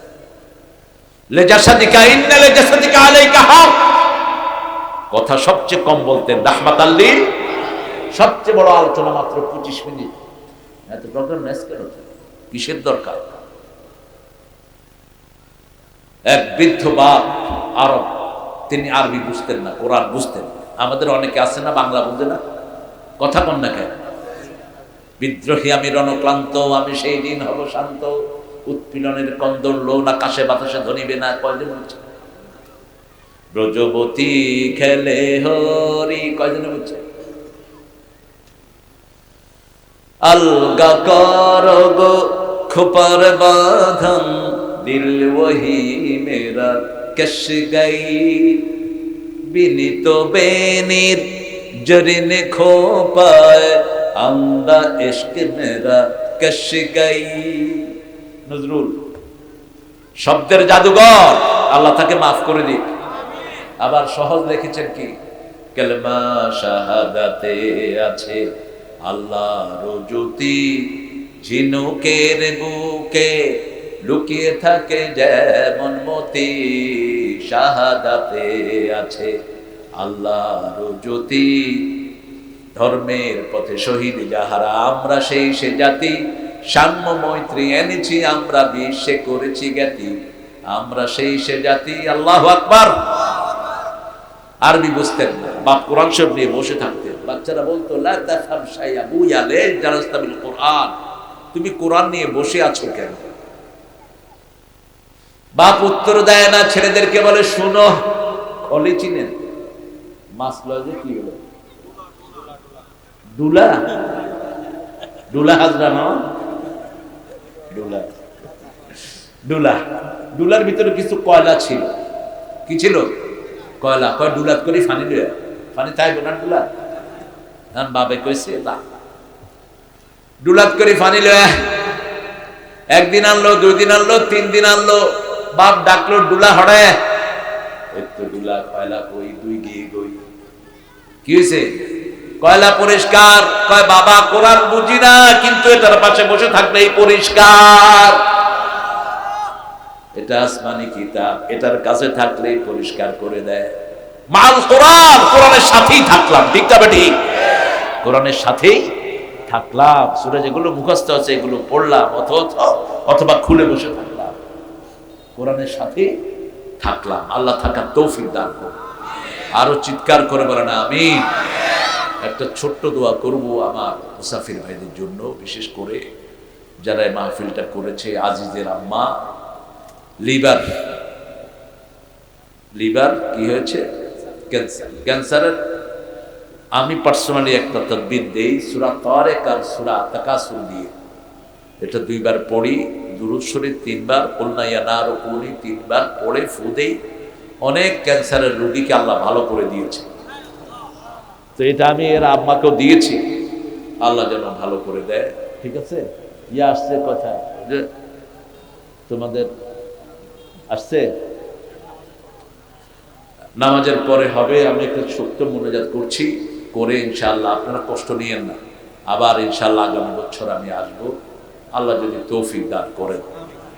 লিজাসাদিকা ইন্না লিজাসাদিকা আলাইকা হক। কথা সবচেয়ে কম বলতেন রাহমাতাল লিল, সবচেয়ে বড় আলোচনা মাত্র 25 মিনিট। এত প্রোগ্রাম নেস কেন? কিসের দরকার? এক বৃদ্ধ বাপ আরব, তিনি আরবি বুঝতেন না, কোরআন বুঝতেন। আমাদের অনেকে আছে না, বাংলা বুঝে না, কথা কন না কেন? বিদ্রোহী আমি রণক্লান্ত, আমি সেই দিন হব শান্ত, উৎপীড়নের কন্দর লোন আকাশে বাতাসে ধরিবে না। কয়জন বলছে? ব্রজবতী খেলে হরি, কয়জন বলছে? अलगा करोगो खुपर बाधन दिल वही मेरा कश गई बिनी तो बेनीर जरिन खो पाए আন্দা ইশক মেরা কশ গই। নজরুল শব্দের জাদুঘর, আল্লাহ তাকে মাফ করে দিক। আবার সহজ লিখেছেন কি, কালেমা শাহাদাতে আছে আল্লাহর জ্যোতি, ঝিনুকের বুকে লুকিয়ে থাকে যেমন মতি, শাহাদাতে আছে আল্লাহর জ্যোতি, ধর্মের পথে শহীদ যাহারা আমরা সেই সে জাতি, সাম্য মৈত্রী এনেছি আমরা বিশ্বে করেছি জ্ঞাতি, আমরা সেই সে জাতি। আল্লাহু আকবার। আরবি বুঝতেন না, বাপ কোরআন শরীফ নিয়ে বসে থাকতেন, বাচ্চারা বলতো লা তাফহাম শাইয়া বুয়া লে জালাস্তা বিল কোরআন, তুমি কোরআন নিয়ে বসে আছো কেন? বাপ উত্তর দেয় না, ছেলেদেরকে বলে শুনো, খলি চিনেন? মাছ লয়ে কি হলো? ডুলা, ডুলা হাজরা না, ডুলা, ডুলা, ডুলার ভিতরে কিছু কয়লা ছিল। কি ছিল? কয়লা। কয় ডুলাত করি ফানি লয়ে, ফানি তাই না ডুলা। এখন বাবে কইছে না, ডুলাত করি ফানি লয়ে। একদিন আনলো, 2 দিন আনলো, 3 দিন আনলো, বাপ ডাকলো ডুলা হড়ে, একটু ডুলা কয়লা কই, 2 গিয়ে গই। কি হয়েছে? কয়লা পরিষ্কার। কয় বাবা কোরআন বুঝি না, কিন্তু এটার পাশে বসে থাকলেই পরিষ্কার। এটা আসমানি কিতাব, এটার কাছে থাকলেই পরিষ্কার করে দেয়। মাল কোরআন, কোরআনের সাথেই থাকলাম, ঠিক তবে ঠিক, কোরআনের সাথেই থাকলাম। সূরা যেগুলো মুখস্থ আছে এগুলো পড়লাম, অথবা খুলে বসে থাকলাম, কোরআনের সাথে থাকলাম। আল্লাহ থাকার তৌফিক দান করুন। আরো চিৎকার করে বলেন আমিন। একটা ছোট্ট দোয়া করব আমার মুসাফির ভাইদের জন্য, বিশেষ করে যারা এই মাহফিলটা করেছে। আজিজের আম্মা লিভার কি হয়েছে? ক্যান্সার। ক্যান্সারের আমি পার্সোনালি একটা তাদবির দেই, সূরা তারিক আর সূরা তাকাসুর দিয়ে। এটা 2 বার পড়ি, দুরূদ শরীফ 3 বার, কুলনা ইয়া নারু কুনি 3 বার পড়ে ফু দেই। অনেক ক্যান্সারের রোগীকে আল্লাহ ভালো করে দিয়েছে। তো এটা আমি এর আম্মাকেও দিয়েছি, আল্লাহ যেন ভালো করে দেয়। ঠিক আছে? ইয়া আসছে কথা যে তোমাদের আসছে, নামাজের পরে হবে। আমি একটা ছোট্ট মোনাজাত করছি, করে ইনশাআল্লাহ আপনারা কষ্ট নিয়েন না, আবার ইনশাআল্লাহ আগামী বছর আমি আসবো, আল্লাহ যদি তৌফিক দান করেন।